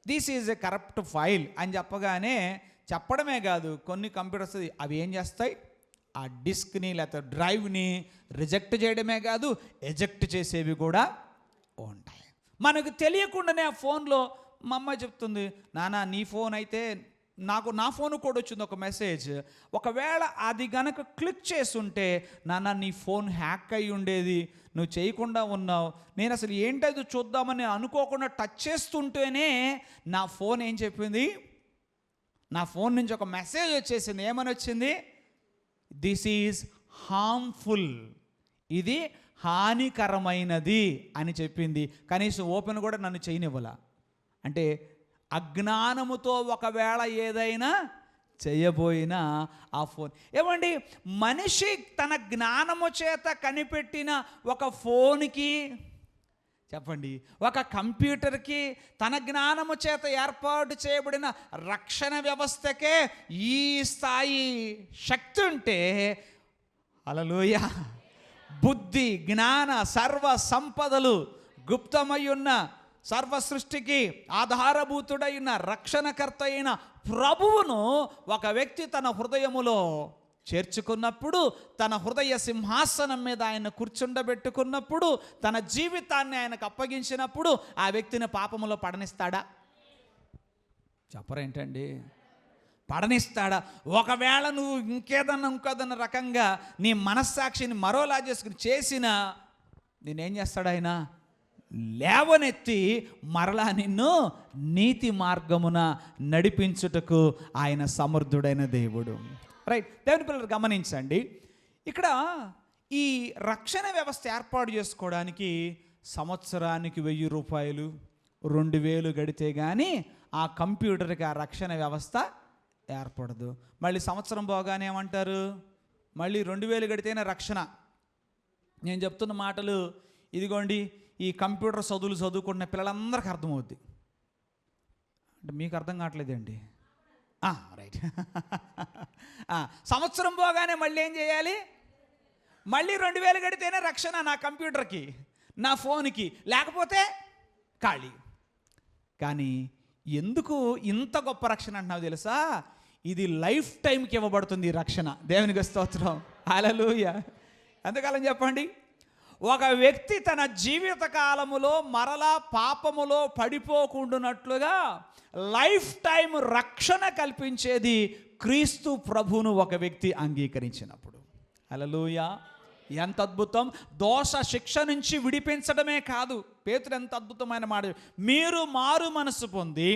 This is a corrupt file అని చెప్పగానే, చెప్పడమే కాదు, కొన్ని కంప్యూటర్స్ అవి ఏం చేస్తాయి? ఆ డిస్క్ని లేకపోతే డ్రైవ్ని రిజెక్ట్ చేయడమే కాదు, ఎజెక్ట్ చేసేవి కూడా ఉంటాయి. మనకు తెలియకుండానే ఆ ఫోన్లో మా అమ్మాయి చెప్తుంది, నాన్న నీ ఫోన్ అయితే నా ఫోన్ కూడా వచ్చింది ఒక మెసేజ్, ఒకవేళ అది గనక క్లిక్ చేసుంటే నాన్న నీ ఫోన్ హ్యాక్ అయి ఉండేది, నువ్వు చేయకుండా ఉన్నావు. నేను అసలు ఏంటది చూద్దామని అనుకోకుండా టచ్ చేస్తుంటేనే నా ఫోన్ ఏం చెప్పింది? నా ఫోన్ నుంచి ఒక మెసేజ్ వచ్చేసింది. ఏమని వచ్చింది? దిస్ ఈజ్ హార్మ్ఫుల్, ఇది హానికరమైనది అని చెప్పింది. కనీసం ఓపెన్ కూడా నన్ను చేయనివ్వాల. అంటే అజ్ఞానముతో ఒకవేళ ఏదైనా చేయబోయినా ఆ ఫోన్. ఏమండి, మనిషి తన జ్ఞానము చేత కనిపెట్టిన ఒక ఫోన్కి, చెప్పండి, ఒక కంప్యూటర్కి, తన జ్ఞానము చేత ఏర్పాటు చేయబడిన రక్షణ వ్యవస్థకే ఈ స్థాయి శక్తి ఉంటే, హల్లెలూయా, బుద్ధి, జ్ఞాన, సర్వ సంపదలు గుప్తమై ఉన్న, సర్వ సృష్టికి ఆధారభూతుడైన, రక్షణకర్త అయిన ప్రభువును ఒక వ్యక్తి తన హృదయములో చేర్చుకున్నప్పుడు, తన హృదయ సింహాసనం మీద ఆయన కూర్చుండబెట్టుకున్నప్పుడు, తన జీవితాన్ని ఆయనకు అప్పగించినప్పుడు ఆ వ్యక్తిని పాపములో పడనిస్తాడా? చెప్పరేంటండి? పడనిస్తాడా? ఒకవేళ నువ్వు ఇంకేదన్నా రకంగా నీ మనస్సాక్షిని మరోలా చేసుకుని చేసినా నేనేం చేస్తాడు ఆయన? లేవనెత్తి మరలా నిన్ను నీతి మార్గమున నడిపించుటకు ఆయన సమర్థుడైన దేవుడు. రైట్, దేవుని పిల్లలు గమనించండి, ఇక్కడ ఈ రక్షణ వ్యవస్థ ఏర్పాటు చేసుకోవడానికి సంవత్సరానికి 1000 రూపాయలు 2000 గడితే కానీ ఆ కంప్యూటర్కి ఆ రక్షణ వ్యవస్థ ఏర్పడదు. మళ్ళీ సంవత్సరం పోగానే ఏమంటారు? మళ్ళీ 2000 గడితేనే రక్షణ. నేను చెప్తున్న మాటలు ఇదిగోండి, ఈ కంప్యూటర్ చదువుకుంటున్న పిల్లలందరికీ అర్థమవుద్ది. అంటే మీకు అర్థం కావట్లేదండి. రైట్. సంవత్సరం పోగానే మళ్ళీ ఏం చేయాలి? మళ్ళీ 2000 గడితేనే రక్షణ నా కంప్యూటర్కి, నా ఫోన్కి, లేకపోతే ఖాళీ. కానీ ఎందుకు ఇంత గొప్ప రక్షణ అంటున్నావు తెలుసా? ఇది లైఫ్ టైంకి ఇవ్వబడుతుంది ఈ రక్షణ. దేవునికి స్తోత్రం, హల్లెలూయా. ఎంతకాలం చెప్పండి? ఒక వ్యక్తి తన జీవిత కాలములో మరలా పాపములో పడిపోకుండానట్లుగా లైఫ్ టైం రక్షణ కల్పించేది క్రీస్తు ప్రభువును ఒక వ్యక్తి అంగీకరించినప్పుడు. హల్లెలూయా! ఎంత అద్భుతం! దోష శిక్ష నుంచి విడిపించడమే కాదు, పేతురు ఎంత అద్భుతమైన మాట, మీరు మారు మనసు పొంది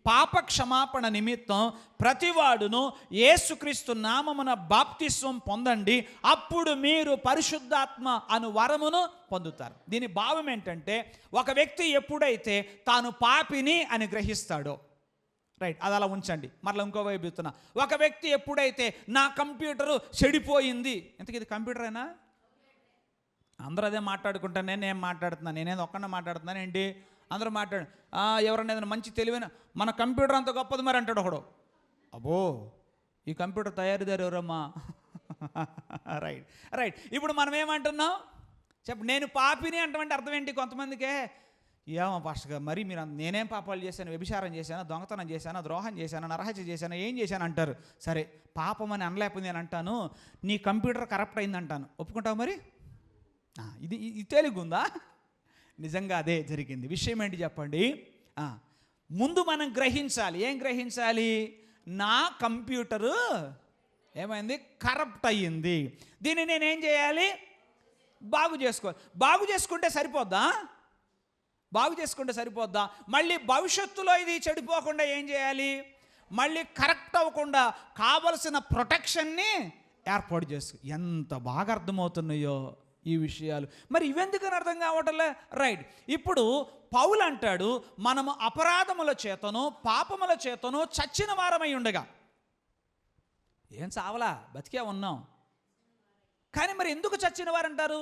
పాప క్షమాపణ నిమిత్తం ప్రతివాడును యేసుక్రీస్తు నామమున బాప్తిస్వం పొందండి, అప్పుడు మీరు పరిశుద్ధాత్మ అను వరమును పొందుతారు. దీని భావం ఏంటంటే, ఒక వ్యక్తి ఎప్పుడైతే తాను పాపిని అని గ్రహిస్తాడో, రైట్, అది అలా ఉంచండి, మరలా ఇంకో వైపు చెప్తున్నా. ఒక వ్యక్తి ఎప్పుడైతే నా కంప్యూటరు చెడిపోయింది, ఇంతకీ ఇది కంప్యూటరేనా? అందరూ అదే మాట్లాడుకుంటాను, నేనేం మాట్లాడుతున్నాను, నేనేదో ఒక్కడే మాట్లాడుతున్నాను ఏంటి? అందరూ ఎవరన్నా ఏదైనా మంచి తెలివైన మన కంప్యూటర్ అంత గొప్పది మరి అంటాడు ఒకడు. అబ్బో, ఈ కంప్యూటర్ తయారీదారు ఎవరమ్మా? Right right. ఇప్పుడు మనం ఏమంటున్నాం చెప్పు, నేను పాపిని అంటామంటే అర్థం ఏంటి? కొంతమందికే ఏమో పాస్టర్ గారు, మరి మీరు నేనేం పాపాలు చేశాను, వ్యభిచారం చేశాను, దొంగతనం చేశాను, ద్రోహం చేశాను, నరహత్య చేశాను, ఏం చేశాను అంటారు. సరే, పాపం అని అనలేకపోయింది నేను అంటాను, నీ కంప్యూటర్ కరప్ట్ అయింది అంటాను, ఒప్పుకుంటావు మరి? ఇది తేలిగుందా? నిజంగా అదే జరిగింది. విషయం ఏంటి చెప్పండి? ముందు మనం గ్రహించాలి. ఏం గ్రహించాలి? నా కంప్యూటరు ఏమైంది? కరప్ట్ అయ్యింది. దీన్ని నేనేం చేయాలి? బాగు చేసుకోవాలి. బాగు చేసుకుంటే సరిపోద్దా? బాగు చేసుకుంటే సరిపోద్దా? మళ్ళీ భవిష్యత్తులో ఇది చెడిపోకుండా ఏం చేయాలి? మళ్ళీ కరెక్ట్ అవ్వకుండా కావలసిన ప్రొటెక్షన్ని ఏర్పాటు చేసుకో. ఎంత బాగా అర్థమవుతున్నాయో ఈ విషయాలు. మరి ఇవెందుకని అర్థం కావటంలే? రైట్. ఇప్పుడు పౌలు అంటాడు, మనము అపరాధముల చేతను పాపముల చేతను చచ్చిన వారమై ఉండగా. ఏం చావలా, బతికే ఉన్నాం. కానీ మరి ఎందుకు చచ్చిన వారు అంటారు?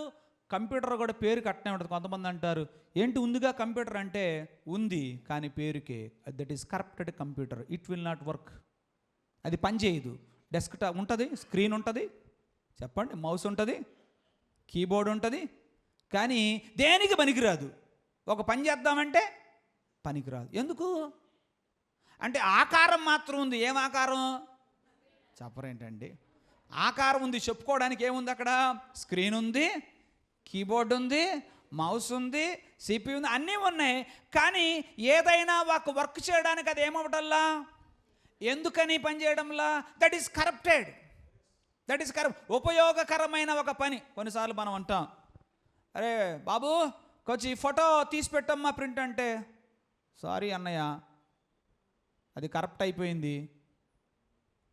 కంప్యూటర్ కూడా పేరు కట్టనే ఉంటుంది. కొంతమంది అంటారు, ఏంటి ఉందిగా కంప్యూటర్ అంటే, ఉంది కానీ పేరుకే. That is corrupted computer, it will not work. అది పనిచేయదు. డెస్క్టాప్ ఉంటుంది, స్క్రీన్ ఉంటుంది, చెప్పండి, మౌస్ ఉంటుంది, కీబోర్డ్ ఉంటుంది, కానీ దేనికి పనికిరాదు. ఒక పని చేద్దామంటే పనికిరాదు. ఎందుకు అంటే ఆకారం మాత్రం ఉంది. ఏం ఆకారం చెప్పరేంటండి? ఆకారం ఉంది, చెప్పుకోవడానికి ఏముంది అక్కడ? స్క్రీన్ ఉంది, కీబోర్డ్ ఉంది, మౌస్ ఉంది, సిపి ఉంది, అన్నీ ఉన్నాయి. కానీ ఏదైనా ఒక వర్క్ చేయడానికి అది ఏమవటల్లా, ఎందుకని పని చేయడంలా? That is corrupted. That is ఉపయోగకరమైన ఒక పని. కొన్నిసార్లు మనం అంటాం, అరే బాబు కొంచెం ఈ ఫోటో తీసి పెట్టమ్మా ప్రింట్ అంటే, సారీ అన్నయ్య అది కరప్ట్ అయిపోయింది.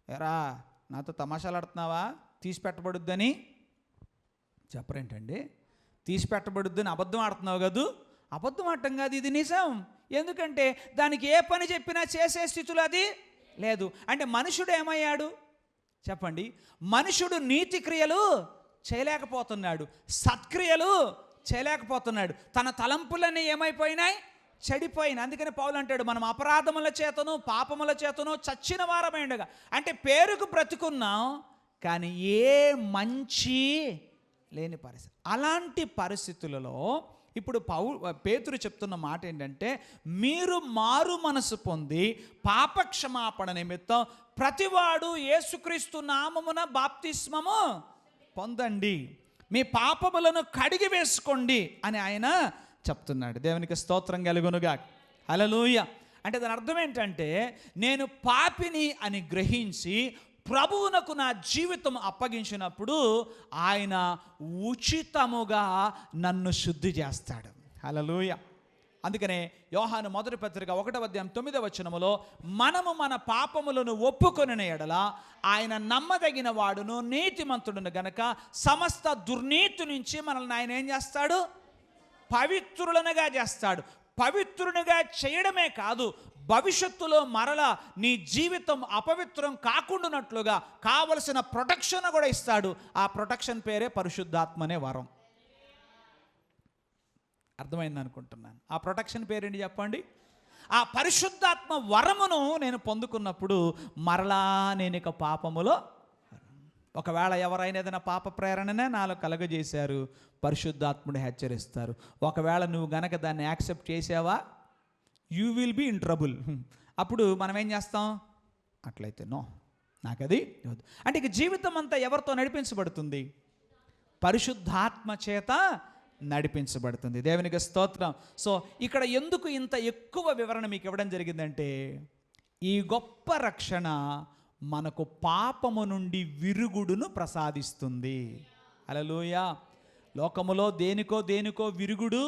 ఎరా నాతో తమాషాలు ఆడుతున్నావా? తీసి పెట్టబడుద్దని చెప్పరేంటండి? తీసి పెట్టబడుద్దని అబద్ధం ఆడుతున్నావు కదూ? అబద్ధం ఆడటం కాదు, ఇది నిజం. ఎందుకంటే దానికి ఏ పని చెప్పినా చేసే స్థితిలో అది లేదు. అంటే మనుషుడు ఏమయ్యాడు చెప్పండి? మనుషుడు నీతి క్రియలు చేయలేకపోతున్నాడు, సత్క్రియలు చేయలేకపోతున్నాడు. తన తలంపులన్నీ ఏమైపోయినాయి? చెడిపోయినాయి. అందుకని పౌలు అంటాడు, మనం అపరాధముల చేతను పాపముల చేతను చచ్చిన వారమై ఉండగా. అంటే పేరుకు బ్రతుకున్నాం కానీ ఏ మంచి లేని పరిస్థితి. అలాంటి పరిస్థితులలో ఇప్పుడు పేతురు చెప్తున్న మాట ఏంటంటే, మీరు మారు మనసు పొంది పాప క్షమాపణ నిమిత్తం ప్రతివాడు యేసుక్రీస్తు నామమున బాప్తిస్మము పొందండి, మీ పాపములను కడిగి వేసుకోండి అని ఆయన చెప్తున్నాడు. దేవునికి స్తోత్రం కలుగునుగా. హల్లెలూయా. అంటే దాని అర్థం ఏంటంటే, నేను పాపిని అని గ్రహించి ప్రభువునకు నా జీవితం అప్పగించినప్పుడు ఆయన ఉచితముగా నన్ను శుద్ధి చేస్తాడు. హల్లెలూయా. అందుకనే యోహాను మొదటి పత్రిక 1:9 మనము మన పాపములను ఒప్పుకొనిన ఎడల ఆయన నమ్మదగిన వాడును నీతిమంతుడును గనక సమస్త దుర్నీతి నుంచి మనల్ని ఆయన ఏం చేస్తాడు? పవిత్రులనుగా చేస్తాడు. పవిత్రునిగా చేయడమే కాదు, భవిష్యత్తులో మరలా నీ జీవితం అపవిత్రం కాకుండానట్లుగా కావలసిన ప్రొటెక్షన్ కూడా ఇస్తాడు. ఆ ప్రొటెక్షన్ పేరే పరిశుద్ధాత్మనే వరం. అర్థమైంది అనుకుంటున్నాను. ఆ ప్రొటెక్షన్ పేరేంటి చెప్పండి? ఆ పరిశుద్ధాత్మ వరమును నేను పొందుకున్నప్పుడు మరలా నేను ఇక పాపములో, ఒకవేళ ఎవరైనా ఏదైనా పాప ప్రేరణనే నాలో కలగజేశారు, పరిశుద్ధాత్ముడు హెచ్చరిస్తారు. ఒకవేళ నువ్వు గనక దాన్ని యాక్సెప్ట్ చేసావా, you will be in trouble. అప్పుడు మనం ఏం చేస్తాం? అట్లయితే నో, నాకు అది వద్దు. అంటే ఇక జీవితం అంతా ఎవరితో నడిపించబడుతుంది? పరిశుద్ధాత్మ చేత నడిపించబడుతుంది. దేవునికి స్తోత్రం. సో ఇక్కడ ఎందుకు ఇంత ఎక్కువ వివరణ మీకు ఇవ్వడం జరిగిందంటే, ఈ గొప్ప రక్షణ మనకు పాపము నుండి విరుగుడును ప్రసాదిస్తుంది. హల్లెలూయా. లోకములో దేనికో విరుగుడు.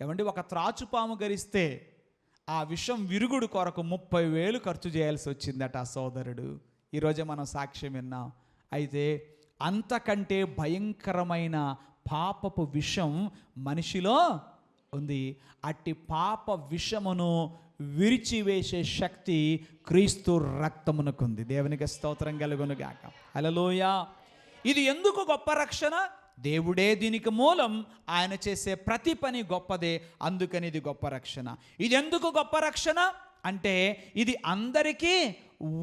ఏమండి, ఒక త్రాచుపాము గరిస్తే ఆ విషం విరుగుడు కొరకు 30,000 ఖర్చు చేయాల్సి వచ్చిందట ఆ సోదరుడు. ఈరోజే మనం సాక్ష్యం విన్నాం. అయితే అంతకంటే భయంకరమైన పాపపు విషం మనిషిలో ఉంది. అట్టి పాప విషమును విరిచివేసే శక్తి క్రీస్తు రక్తమునకుంది. దేవునికి స్తోత్రం కలుగును గాక. హల్లెలూయా. ఇది ఎందుకు గొప్ప రక్షణ? దేవుడే దీనికి మూలం. ఆయన చేసే ప్రతి పని గొప్పదే, అందుకని ఇది గొప్ప రక్షణ. ఇది ఎందుకు గొప్ప రక్షణ అంటే, ఇది అందరికీ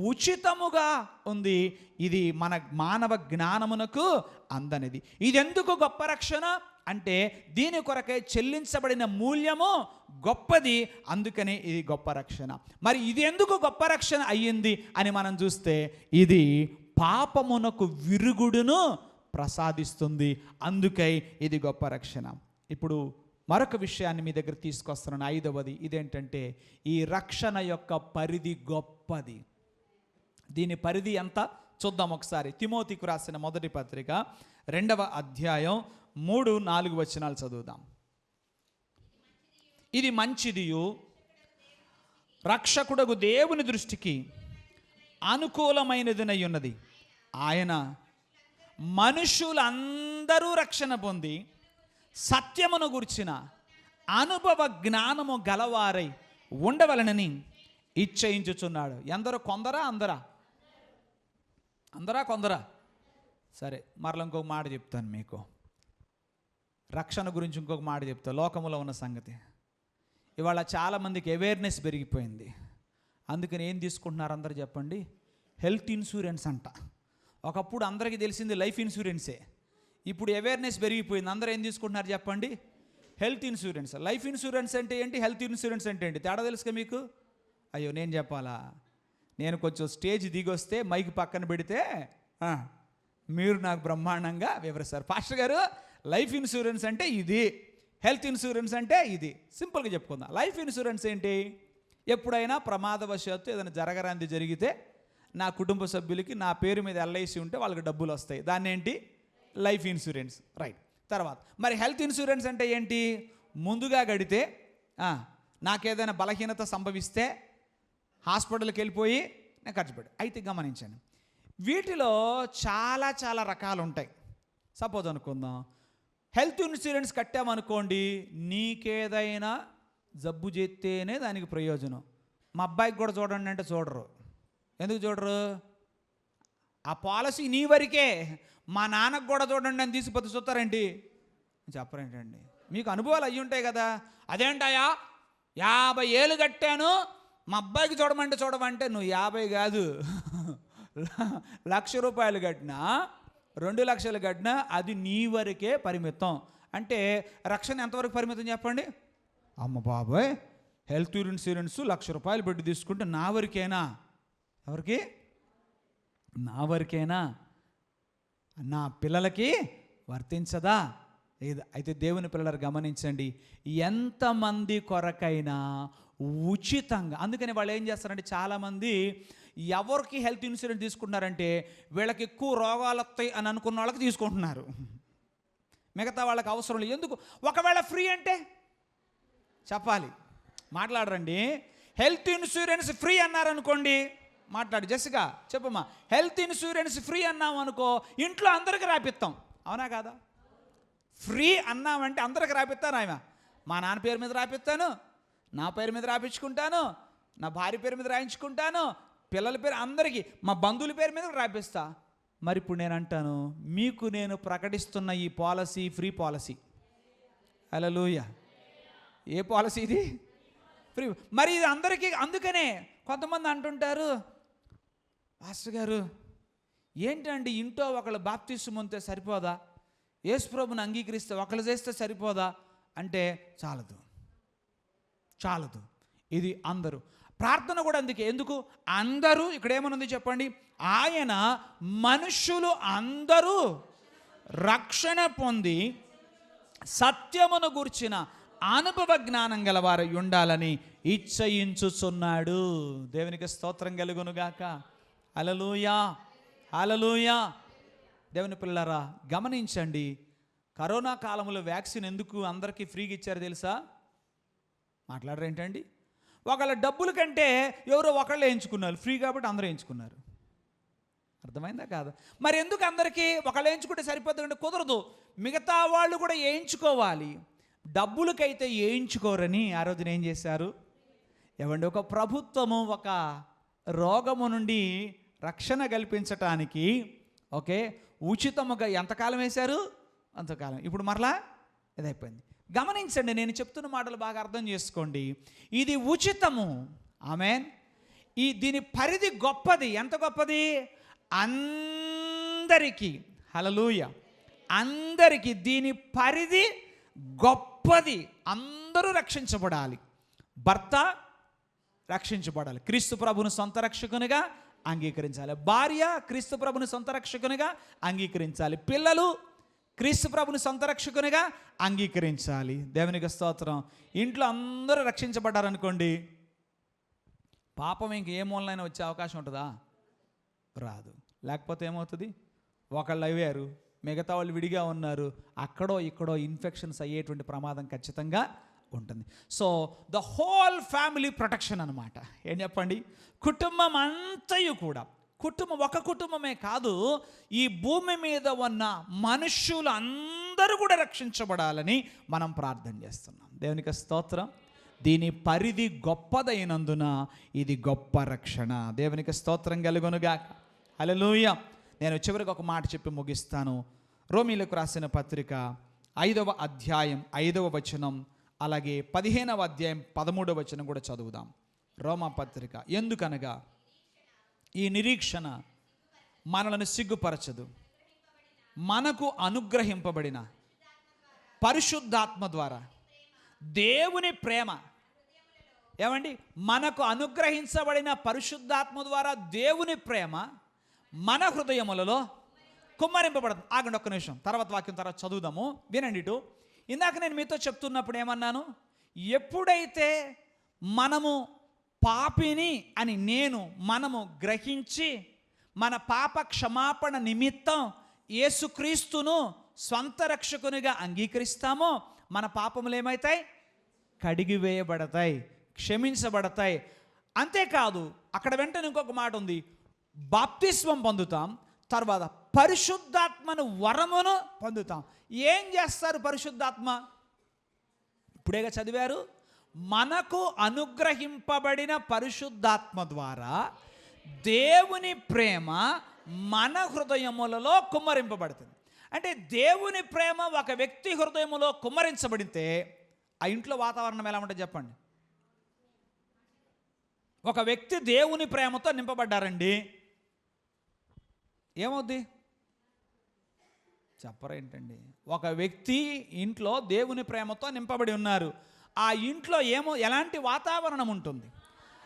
ఉచితముగా ఉంది. ఇది మన మానవ జ్ఞానమునకు అందనిది. ఇది ఎందుకు గొప్ప రక్షణ అంటే, దీని కొరకే చెల్లించబడిన మూల్యము గొప్పది, అందుకని ఇది గొప్ప రక్షణ. మరి ఇది ఎందుకు గొప్ప రక్షణ అయ్యింది అని మనం చూస్తే, ఇది పాపమునకు విరుగుడును ప్రసాదిస్తుంది, అందుకై ఇది గొప్ప రక్షణ. ఇప్పుడు మరొక విషయాన్ని మీ దగ్గర తీసుకొస్తున్నాను, 5వది. ఇదేంటంటే, ఈ రక్షణ యొక్క పరిధి గొప్పది. దీని పరిధి ఎంత చూద్దాం ఒకసారి. తిమోతికి రాసిన మొదటి పత్రిక 2వ అధ్యాయం 3-4 వచనాలు చదువుదాం. ఇది మంచిదియు రక్షకుడగు దేవుని దృష్టికి అనుకూలమైనదినై ఉన్నది. ఆయన మనుషులందరూ రక్షణ పొంది సత్యమును గుర్చిన అనుభవ జ్ఞానము గలవారై ఉండవలనని ఇచ్చయించుచున్నాడు. ఎందరో? కొందరా? కొందరా? సరే, మరలా ఇంకొక మాట చెప్తాను మీకు. రక్షణ గురించి ఇంకొక మాట చెప్తా. లోకంలో ఉన్న సంగతి ఇవాళ చాలామందికి అవేర్నెస్ పెరిగిపోయింది. అందుకని ఏం తీసుకుంటున్నారు అందరూ చెప్పండి? హెల్త్ ఇన్సూరెన్స్ అంట. ఒకప్పుడు అందరికీ తెలిసింది లైఫ్ ఇన్సూరెన్సే. ఇప్పుడు అవేర్నెస్ పెరిగిపోయింది. అందరూ ఏం తీసుకుంటున్నారు చెప్పండి? Health insurance. లైఫ్ ఇన్సూరెన్స్ అంటే ఏంటి? హెల్త్ ఇన్సూరెన్స్ అంటే ఏంటి? తేడా తెలుసుగా మీకు? అయ్యో, నేను చెప్పాలా? నేను కొంచెం స్టేజ్ దిగొస్తే మైక్ పక్కన పెడితే మీరు నాకు బ్రహ్మాండంగా వివరిస్తారు. పాస్టర్ గారు, లైఫ్ ఇన్సూరెన్స్ అంటే ఇది, హెల్త్ ఇన్సూరెన్స్ అంటే ఇది. సింపుల్గా చెప్పుకుందాం. లైఫ్ ఇన్సూరెన్స్ ఏంటి? ఎప్పుడైనా ప్రమాదవశాత్తు ఏదైనా జరగరాంది జరిగితే నా కుటుంబ సభ్యులకి నా పేరు మీద ఎల్ఐసి ఉంటే వాళ్ళకి డబ్బులు వస్తాయి. దాన్ని ఏంటి? Life insurance. రైట్. తర్వాత మరి హెల్త్ ఇన్సూరెన్స్ అంటే ఏంటి? ముందుగా గడితే నాకేదైనా బలహీనత సంభవిస్తే హాస్పిటల్కి వెళ్ళిపోయి నేను ఖర్చు పెట్టు. అయితే గమనించండి, వీటిలో చాలా చాలా రకాలు ఉంటాయి. సపోజ్ అనుకుందాం, హెల్త్ ఇన్సూరెన్స్ కట్టామనుకోండి, నీకేదైనా జబ్బు చేస్తేనే దానికి ప్రయోజనం. మా అబ్బాయికి కూడా చూడండి అంటే చూడరు. ఎందుకు చూడరు? ఆ పాలసీ నీ వరకే. మా నాన్నకు కూడా చూడండి అని తీసుకుపోతే చూస్తారేంటి? చెప్పరేంటండి? మీకు అనుభవాలు అయ్యి ఉంటాయి కదా. అదేంటాయా 50 ఏళ్ళు కట్టాను, మా అబ్బాయికి చూడమంటే నువ్వు 50 కాదు, 1,00,000 రూపాయలు కట్టినా 2 లక్షలు కట్టినా అది నీ వరకే పరిమితం. అంటే రక్షణ ఎంతవరకు పరిమితం చెప్పండి? అమ్మ బాబోయ్, హెల్త్ ఇన్సూరెన్స్ 1,00,000 రూపాయలు పెట్టి తీసుకుంటే నా వరకేనా? ఎవరికి? నా వరకేనా? నా పిల్లలకి వర్తించదా? అయితే దేవుని పిల్లలు గమనించండి, ఎంతమంది కొరకైనా ఉచితంగా. అందుకని వాళ్ళు ఏం చేస్తారంటే, చాలామంది ఎవరికి హెల్త్ ఇన్సూరెన్స్ తీసుకుంటున్నారంటే, వీళ్ళకి ఎక్కువ రోగాలు వస్తాయి అని అనుకున్న వాళ్ళకి తీసుకుంటున్నారు, మిగతా వాళ్ళకి అవసరం లేదు. ఎందుకు? ఒకవేళ ఫ్రీ అంటే చెప్పాలి, మాట్లాడరండి. హెల్త్ ఇన్సూరెన్స్ ఫ్రీ అన్నారనుకోండి, మాట్లాడు జెసికా, చెప్పమ్మా. హెల్త్ ఇన్సూరెన్స్ ఫ్రీ అన్నాం అనుకో, ఇంట్లో అందరికి రాపిస్తాం. అవునా కాదా? ఫ్రీ అన్నామంటే అందరికి రాపిస్తాను. ఆయన మా నాన్న పేరు మీద రాపిస్తాను, నా పేరు మీద రాపించుకుంటాను, నా భార్య పేరు మీద రాయించుకుంటాను, పిల్లల పేరు, అందరికీ, మా బంధువుల పేరు మీద రాపిస్తా. మరి ఇప్పుడు నేను అంటాను, మీకు నేను ప్రకటిస్తున్న ఈ పాలసీ ఫ్రీ పాలసీ. హల్లెలూయా. ఏ పాలసీ ఇది? ఫ్రీ. మరి ఇది అందరికీ. అందుకనే కొంతమంది అంటుంటారు, పాస్టర్ గారు ఏంటండి ఇంట్లో ఒకళ్ళు బాప్తిస్మం పొందితే సరిపోదా? యేసు ప్రభువుని అంగీకరిస్తే ఒకళ్ళు చేస్తే సరిపోదా అంటే చాలదు. ఇది అందరూ. ప్రార్థన కూడా అందుకే. ఎందుకు? అందరూ. ఇక్కడ ఏమనుంది చెప్పండి? ఆయన మనుషులు అందరూ రక్షణ పొంది సత్యమును గూర్చిన అనుభవ జ్ఞానం గలవారు ఉండాలని ఇచ్చయించుచున్నాడు. దేవునికి స్తోత్రం కలుగునుగాక. హల్లెలూయా, హల్లెలూయా. దేవుని పిల్లలారా, గమనించండి, కరోనా కాలంలో వ్యాక్సిన్ ఎందుకు అందరికీ ఫ్రీగా ఇచ్చారు తెలుసా? మాట్లాడరేంటండి? ఒకళ్ళ డబ్బుల కంటే ఎవరో ఒకళ్ళు వేయించుకున్నారు, ఫ్రీ కాబట్టి అందరూ వేయించుకున్నారు. అర్థమైందా కాదా? మరి ఎందుకు అందరికీ ఒకళ్ళు వేయించుకుంటే సరిపోతుంది అంటే కుదరదు, మిగతా వాళ్ళు కూడా వేయించుకోవాలి. డబ్బులకైతే వేయించుకోరని ఆ రోజున ఏం చేశారు? ఏమండి, ఒక ప్రభుత్వము ఒక రోగము నుండి రక్షణ కల్పించటానికి ఓకే ఉచితముగా ఎంతకాలం వేశారు? అంతకాలం. ఇప్పుడు మరలా ఇదైపోయింది. గమనించండి, నేను చెప్తున్న మాటలు బాగా అర్థం చేసుకోండి. ఇది ఉచితము, ఆమేన్. దీని పరిధి గొప్పది. ఎంత గొప్పది? అందరికీ. హల్లెలూయా. అందరికీ దీని పరిధి గొప్పది. అందరూ రక్షించబడాలి. భర్త రక్షించబడాలి, క్రీస్తు ప్రభుని సొంత రక్షకునిగా అంగీకరించాలి. భార్య క్రీస్తు ప్రభుని సొంత రక్షకునిగా అంగీకరించాలి. పిల్లలు క్రీస్తు ప్రభుని సొంత రక్షకునిగా అంగీకరించాలి. దేవునికి స్తోత్రం. ఇంట్లో అందరూ రక్షించబడ్డారనుకోండి, పాపం ఇంక ఏ మూలనైనా వచ్చే అవకాశం ఉంటుందా? రాదు. లేకపోతే ఏమవుతుంది? ఒకళ్ళు అయ్యారు, మిగతా వాళ్ళు విడిగా ఉన్నారు, అక్కడో ఇక్కడో ఇన్ఫెక్షన్స్ అయ్యేటువంటి ప్రమాదం ఖచ్చితంగా ఉంటుంది. So the whole family protection అనమాట. ఏం చెప్పండి? కుటుంబం అంతయు కూడా, ఒక కుటుంబమే కాదు, ఈ భూమి మీద ఉన్న మనుష్యులు అందరూ కూడా రక్షించబడాలని మనం ప్రార్థన చేస్తున్నాం. దేవునికి స్తోత్రం. దీని పరిధి గొప్పదైనందున ఇది గొప్ప రక్షణ. దేవునికి స్తోత్రం కలుగునుగాక. హల్లెలూయా. నేను చివరికి ఒక మాట చెప్పి ముగిస్తాను. రోమీలకు రాసిన పత్రిక 5వ అధ్యాయం 5వ వచనం, అలాగే 15వ అధ్యాయం 13వ వచనం కూడా చదువుదాం. రోమా పత్రిక. ఎందుకనగా ఈ నిరీక్షణ మనలను సిగ్గుపరచదు, మనకు అనుగ్రహింపబడిన పరిశుద్ధాత్మ ద్వారా దేవుని ప్రేమ. ఏమండి? మనకు అనుగ్రహించబడిన పరిశుద్ధాత్మ ద్వారా దేవుని ప్రేమ మన హృదయములలో కుమ్మరింపబడదు. ఆగండి ఒక్క నిమిషం, తర్వాత వాక్యం తర్వాత చదువుదాము. వినండి ఇటు. ఇందాక నేను మీతో చెప్తున్నప్పుడు ఏమన్నాను? ఎప్పుడైతే మనము పాపిని అని మనము గ్రహించి మన పాప క్షమాపణ నిమిత్తం యేసుక్రీస్తును స్వంత రక్షకునిగా అంగీకరిస్తామో మన పాపములు ఏమవుతాయి? కడిగివేయబడతాయి, క్షమించబడతాయి. అంతేకాదు, అక్కడ వెంటనే ఇంకొక మాట ఉంది, బాప్తిస్మం పొందుతాం, తర్వాత పరిశుద్ధాత్మను వరమును పొందుతాం. ఏం చేస్తారు పరిశుద్ధాత్మ? ఇప్పుడేగా చదివారు. మనకు అనుగ్రహింపబడిన పరిశుద్ధాత్మ ద్వారా దేవుని ప్రేమ మన హృదయములలో కుమ్మరింపబడుతుంది. అంటే దేవుని ప్రేమ ఒక వ్యక్తి హృదయములో కుమ్మరించబడితే ఆ ఇంట్లో వాతావరణం ఎలా ఉంటుంది చెప్పండి? ఒక వ్యక్తి దేవుని ప్రేమతో నింపబడ్డారండి, ఏమవుద్ది? చెప్పరేంటండి? ఒక వ్యక్తి ఇంట్లో దేవుని ప్రేమతో నింపబడి ఉన్నారు, ఆ ఇంట్లో ఎలాంటి వాతావరణం ఉంటుంది?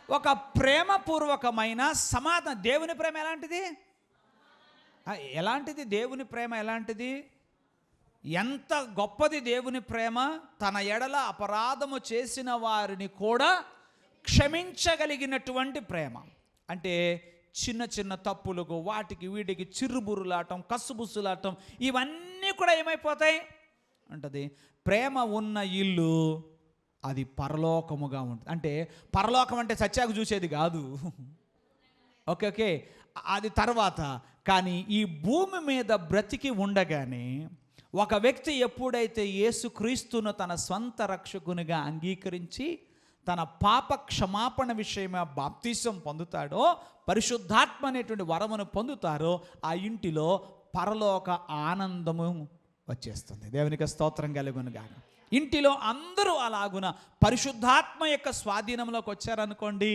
ఒక ప్రేమపూర్వకమైన సమాధానం. దేవుని ప్రేమ ఎలాంటిది? దేవుని ప్రేమ ఎలాంటిది? ఎంత గొప్పది దేవుని ప్రేమ! తన ఎడల అపరాధము చేసిన వారిని కూడా క్షమించగలిగినటువంటి ప్రేమ. అంటే చిన్న చిన్న తప్పులకు వాటికి వీటికి చిరుబురులాటం, కసుబుసులాటం, ఇవన్నీ కూడా ఏమైపోతాయి అంటది. ప్రేమ ఉన్న ఇల్లు అది పరలోకముగా ఉంటుంది. అంటే పరలోకం అంటే సత్యాకు చూసేది కాదు, ఓకే, అది తర్వాత. కానీ ఈ భూమి మీద బ్రతికి ఉండగానే ఒక వ్యక్తి ఎప్పుడైతే యేసుక్రీస్తును తన స్వంత రక్షకునిగా అంగీకరించి తన పాప క్షమాపణ విషయమే బాప్తిసం పొందుతాడో, పరిశుద్ధాత్మ అనేటువంటి వరమును పొందుతారో, ఆ ఇంటిలో పరలోక ఆనందము వచ్చేస్తుంది. దేవునికి స్తోత్రం కలుగునుగాక. ఇంటిలో అందరూ అలాగున పరిశుద్ధాత్మ యొక్క స్వాధీనంలోకి వచ్చారనుకోండి,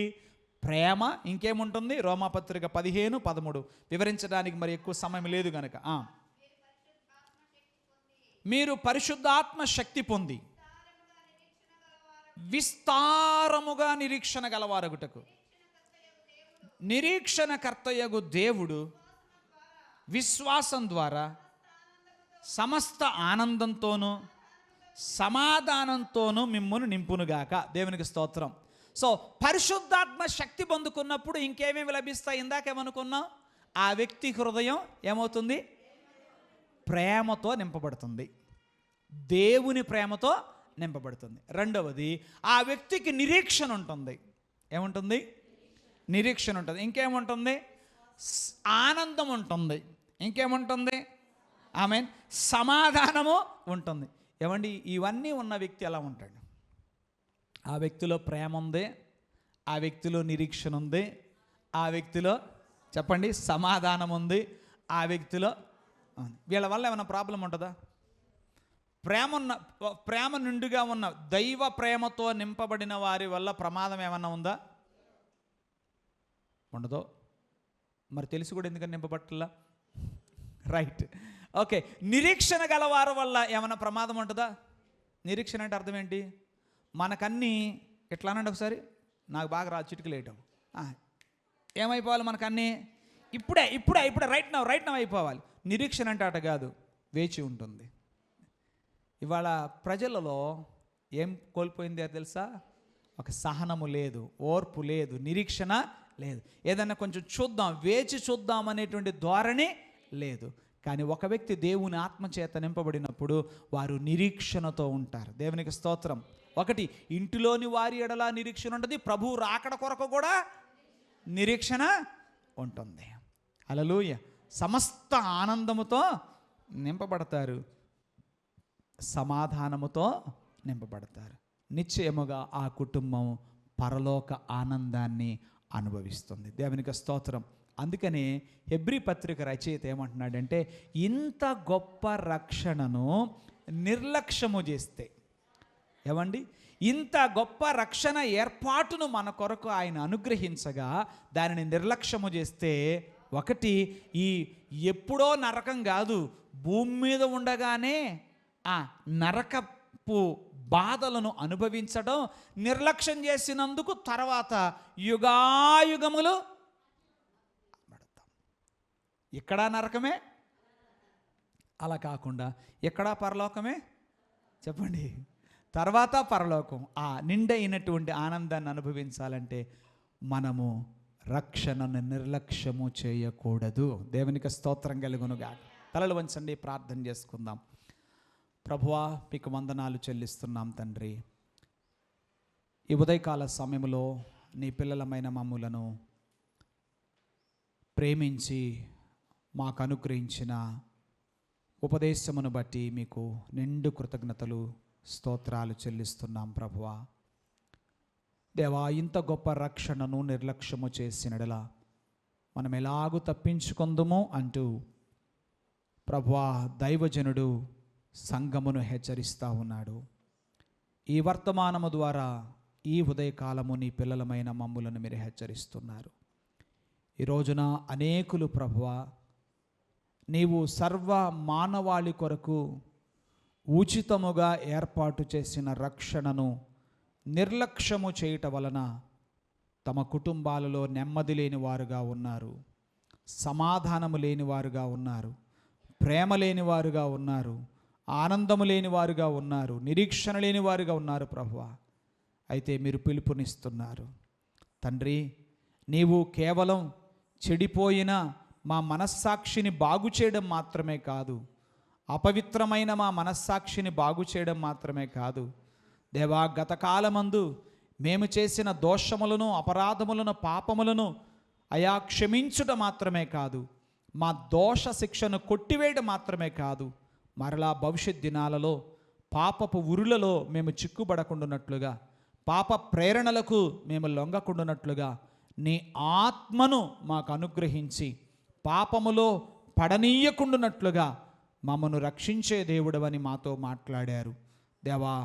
ప్రేమ ఇంకేముంటుంది? రోమాపత్రిక 15:13 వివరించడానికి మరి ఎక్కువ సమయం లేదు కనుక, మీరు పరిశుద్ధాత్మ శక్తి పొంది విస్తారముగా నిరీక్షణ గలవారగుటకు నిరీక్షణకర్తయగు దేవుడు విశ్వాసం ద్వారా సమస్త ఆనందంతోనూ సమాధానంతోనూ మిమ్మును నింపునుగాక. దేవునికి స్తోత్రం. సో పరిశుద్ధాత్మ శక్తి పొందుకున్నప్పుడు ఇంకేమేమి లభిస్తాయి? ఇందాకేమనుకున్నాం? ఆ వ్యక్తి హృదయం ఏమవుతుంది? ప్రేమతో నింపబడుతుంది. దేవుని ప్రేమతో నింపబడుతుంది. రెండవది, ఆ వ్యక్తికి నిరీక్షణ ఉంటుంది. ఏముంటుంది? నిరీక్షణ ఉంటుంది. ఇంకేముంటుంది? ఆనందం ఉంటుంది. ఇంకేముంటుంది? ఆమేన్. సమాధానము ఉంటుంది. ఏమండి, ఇవన్నీ ఉన్న వ్యక్తి ఎలా ఉంటాడు? ఆ వ్యక్తిలో ప్రేమ ఉంది, ఆ వ్యక్తిలో నిరీక్షణ ఉంది, ఆ వ్యక్తిలో చెప్పండి సమాధానం ఉంది, ఆ వ్యక్తిలో వీళ్ళ వల్ల ఏమైనా ప్రాబ్లం ఉంటుందా? ప్రేమ నిండుగా ఉన్న దైవ ప్రేమతో నింపబడిన వారి వల్ల ప్రమాదం ఏమన్నా ఉందా? ఉండదు. మరి తెలిసి కూడా ఎందుకని నింపబట్టలా? Right, okay. నిరీక్షణ గల వారి వల్ల ఏమైనా ప్రమాదం ఉంటుందా? నిరీక్షణ అంటే అర్థం ఏంటి? మనకన్నీ ఎట్లా అనండి ఒకసారి, నాకు బాగా రాదు చిటికలేయటం. ఏమైపోవాలి మనకన్నీ? ఇప్పుడే రైట్ నవ్ అయిపోవాలి. నిరీక్షణ అంటే అట కాదు, వేచి ఉంటుంది. ఇవాళ ప్రజలలో ఏం కోల్పోయింది తెలుసా? ఒక సహనము లేదు, ఓర్పు లేదు, నిరీక్షణ లేదు. ఏదన్నా కొంచెం చూద్దాం, వేచి చూద్దాం అనేటువంటి ధోరణి లేదు. కానీ ఒక వ్యక్తి దేవుని ఆత్మచేత నింపబడినప్పుడు వారు నిరీక్షణతో ఉంటారు. దేవునికి స్తోత్రం. ఒకటి, ఇంటిలోని వారి ఎడల నిరీక్షణ ఉంటుంది, ప్రభువు రాకడ కొరకు కూడా నిరీక్షణ ఉంటుంది. హల్లెలూయా. సమస్త ఆనందముతో నింపబడతారు, సమాధానముతో నింపబడతారు. నిశ్చయముగా ఆ కుటుంబం పరలోక ఆనందాన్ని అనుభవిస్తుంది. దేవునికి స్తోత్రం. అందుకనే హెబ్రీ పత్రిక రచయిత ఏమంటున్నాడంటే, ఇంత గొప్ప రక్షణను నిర్లక్ష్యము చేస్తే, ఏమండి, ఇంత గొప్ప రక్షణ ఏర్పాటును మన కొరకు ఆయన అనుగ్రహించగా దానిని నిర్లక్ష్యము చేస్తే, ఒకటి, ఈ ఎప్పుడో నరకం కాదు, భూమి మీద ఉండగానే ఆ నరకపు బాధలను అనుభవించడం నిర్లక్ష్యం చేసినందుకు తర్వాత యుగాయుగములు పడతాం. ఇక్కడ నరకమే, అలా కాకుండా ఎక్కడా పరలోకమే. చెప్పండి, తర్వాత పరలోకం. ఆ నిండైనటువంటి ఆనందాన్ని అనుభవించాలంటే మనము రక్షణను నిర్లక్ష్యము చేయకూడదు. దేవునికి స్తోత్రం కలుగునుగా. తలలు వంచండి, ప్రార్థన చేసుకుందాం. ప్రభువా, మీకు వందనాలు చెల్లిస్తున్నాం తండ్రి. ఈ ఉదయకాల సమయంలో నీ పిల్లలమైన మమ్ములను ప్రేమించి మాకు అనుగ్రహించిన ఉపదేశమును బట్టి మీకు నిండు కృతజ్ఞతలు స్తోత్రాలు చెల్లిస్తున్నాం ప్రభువా. దేవా, ఇంత గొప్ప రక్షణను నిర్లక్ష్యము చేసినడలా మనం ఎలాగూ తప్పించుకుందుము అంటూ ప్రభువా దైవజనుడు సంఘమును హెచ్చరిస్తూ ఉన్నాడు. ఈ వర్తమానము ద్వారా ఈ ఉదయకాలము నీ పిల్లలమైన మమ్ములను మీరు హెచ్చరిస్తున్నారు. ఈ రోజున అనేకులు ప్రభువా, నీవు సర్వ మానవాళి కొరకు ఉచితముగా ఏర్పాటు చేసిన రక్షణను నిర్లక్ష్యము చేయటం వలన తమ కుటుంబాలలో నెమ్మది లేని వారుగా ఉన్నారు, సమాధానము లేని వారుగా ఉన్నారు, ప్రేమ లేని వారుగా ఉన్నారు, ఆనందము లేని వారుగా ఉన్నారు, నిరీక్షణ లేని వారుగా ఉన్నారు ప్రభువా. అయితే మీరు పిలుపునిస్తున్నారు తండ్రి, నీవు కేవలం చెడిపోయిన మా మనస్సాక్షిని బాగు చేయడం మాత్రమే కాదు, అపవిత్రమైన మా మనస్సాక్షిని బాగు చేయడం మాత్రమే కాదు దేవా, గతకాలమందు మేము చేసిన దోషములను, అపరాధములను, పాపములను అయా క్షమించుట మాత్రమే కాదు, మా దోష శిక్షను కొట్టివేయడం మాత్రమే కాదు, మరలా భవిష్యత్ దినాలలో పాపపు ఉరులలో మేము చిక్కుబడకుండానట్లుగా, పాప ప్రేరణలకు మేము లొంగకుండానట్లుగా నీ ఆత్మను మాకు అనుగ్రహించి పాపములో పడనీయకుండానట్లుగా మమ్మను రక్షించే దేవుడవని మాతో మాట్లాడారు. దేవా,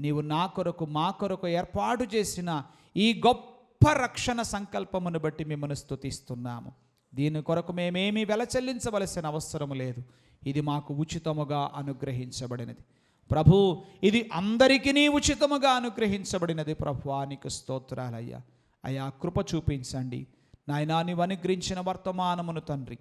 నీవు నా కొరకు మా కొరకు ఏర్పాటు చేసిన ఈ గొప్ప రక్షణ సంకల్పమును బట్టి మిమ్మల్ని స్తుతిస్తున్నాము. దీని కొరకు మేమేమీ వెల చెల్లించవలసిన అవసరం లేదు. ఇది మాకు ఉచితముగా అనుగ్రహించబడినది ప్రభు. ఇది అందరికీ ఉచితముగా అనుగ్రహించబడినది ప్రభువా, నీకు స్తోత్రాలయ్యా. అయ్యా, కృప చూపించండి నాయనా. నీవు అనుగ్రహించిన వర్తమానమును తండ్రి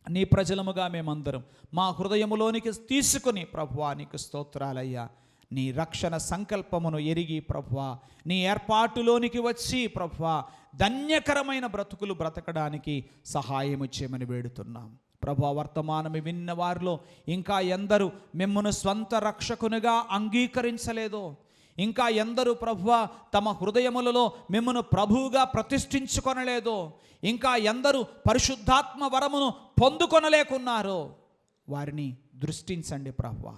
నీ ప్రజలముగా మేమందరం మా హృదయములోనికి తీసుకుని ప్రభువా, నీకు స్తోత్రాలయ్యా. నీ రక్షణ సంకల్పమును ఎరిగి ప్రభువా, నీ ఏర్పాటులోనికి వచ్చి ప్రభువా, ధన్యకరమైన బ్రతుకులు బ్రతకడానికి సహాయము చేయమని వేడుతున్నాం. ప్రభువా, వర్తమానము విన్న వారిలో ఇంకా ఎందరూ మిమ్మును స్వంత రక్షకునిగా అంగీకరించలేదో, ఇంకా ఎందరూ ప్రభువా తమ హృదయములలో మిమ్మును ప్రభువుగా ప్రతిష్ఠించుకొనలేదో, ఇంకా ఎందరూ పరిశుద్ధాత్మ వరమును పొందుకొనలేకున్నారో వారిని దృష్టించండి ప్రభువా.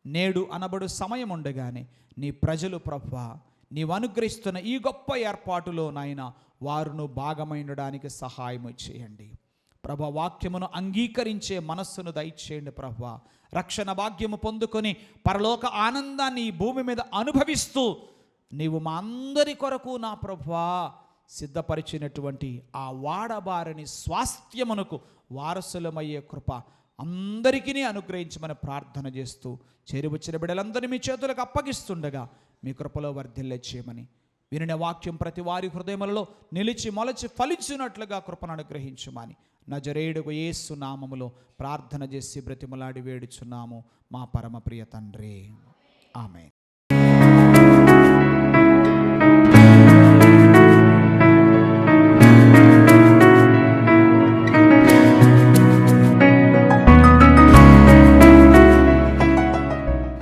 నేడు అనబడు సమయం ఉండగానే నీ ప్రజలు ప్రభువా నీవు అనుగ్రహిస్తున్న ఈ గొప్ప ఏర్పాటులో నాయన వారును భాగమైనడానికి సహాయము చేయండి ప్రభా. వాక్యమును అంగీకరించే మనస్సును దయచేయండి ప్రభా. రక్షణ భాగ్యము పొందుకొని పరలోక ఆనందాన్ని ఈ భూమి మీద అనుభవిస్తూ నీవు మా అందరి కొరకు నా ప్రభువా సిద్ధపరిచినటువంటి ఆ వాడబారని స్వాస్థ్యమునకు వారసులమయ్యే కృప అందరికీ అనుగ్రహించమని ప్రార్థన చేస్తూ చేరువచ్చిన బిడ్డలందరినీ మీ చేతులకు అప్పగిస్తుండగా మీ కృపలో వర్ధిల్లే చేయమని, వినిన వాక్యం ప్రతి వారి హృదయములలో నిలిచి మొలచి ఫలించినట్లుగా కృపను అనుగ్రహించుమని నజరేయుడగు యేసు నామములో ప్రార్థన చేసి బ్రతిమలాడి వేడుచున్నాము మా పరమ ప్రియ తండ్రి. ఆమేన్.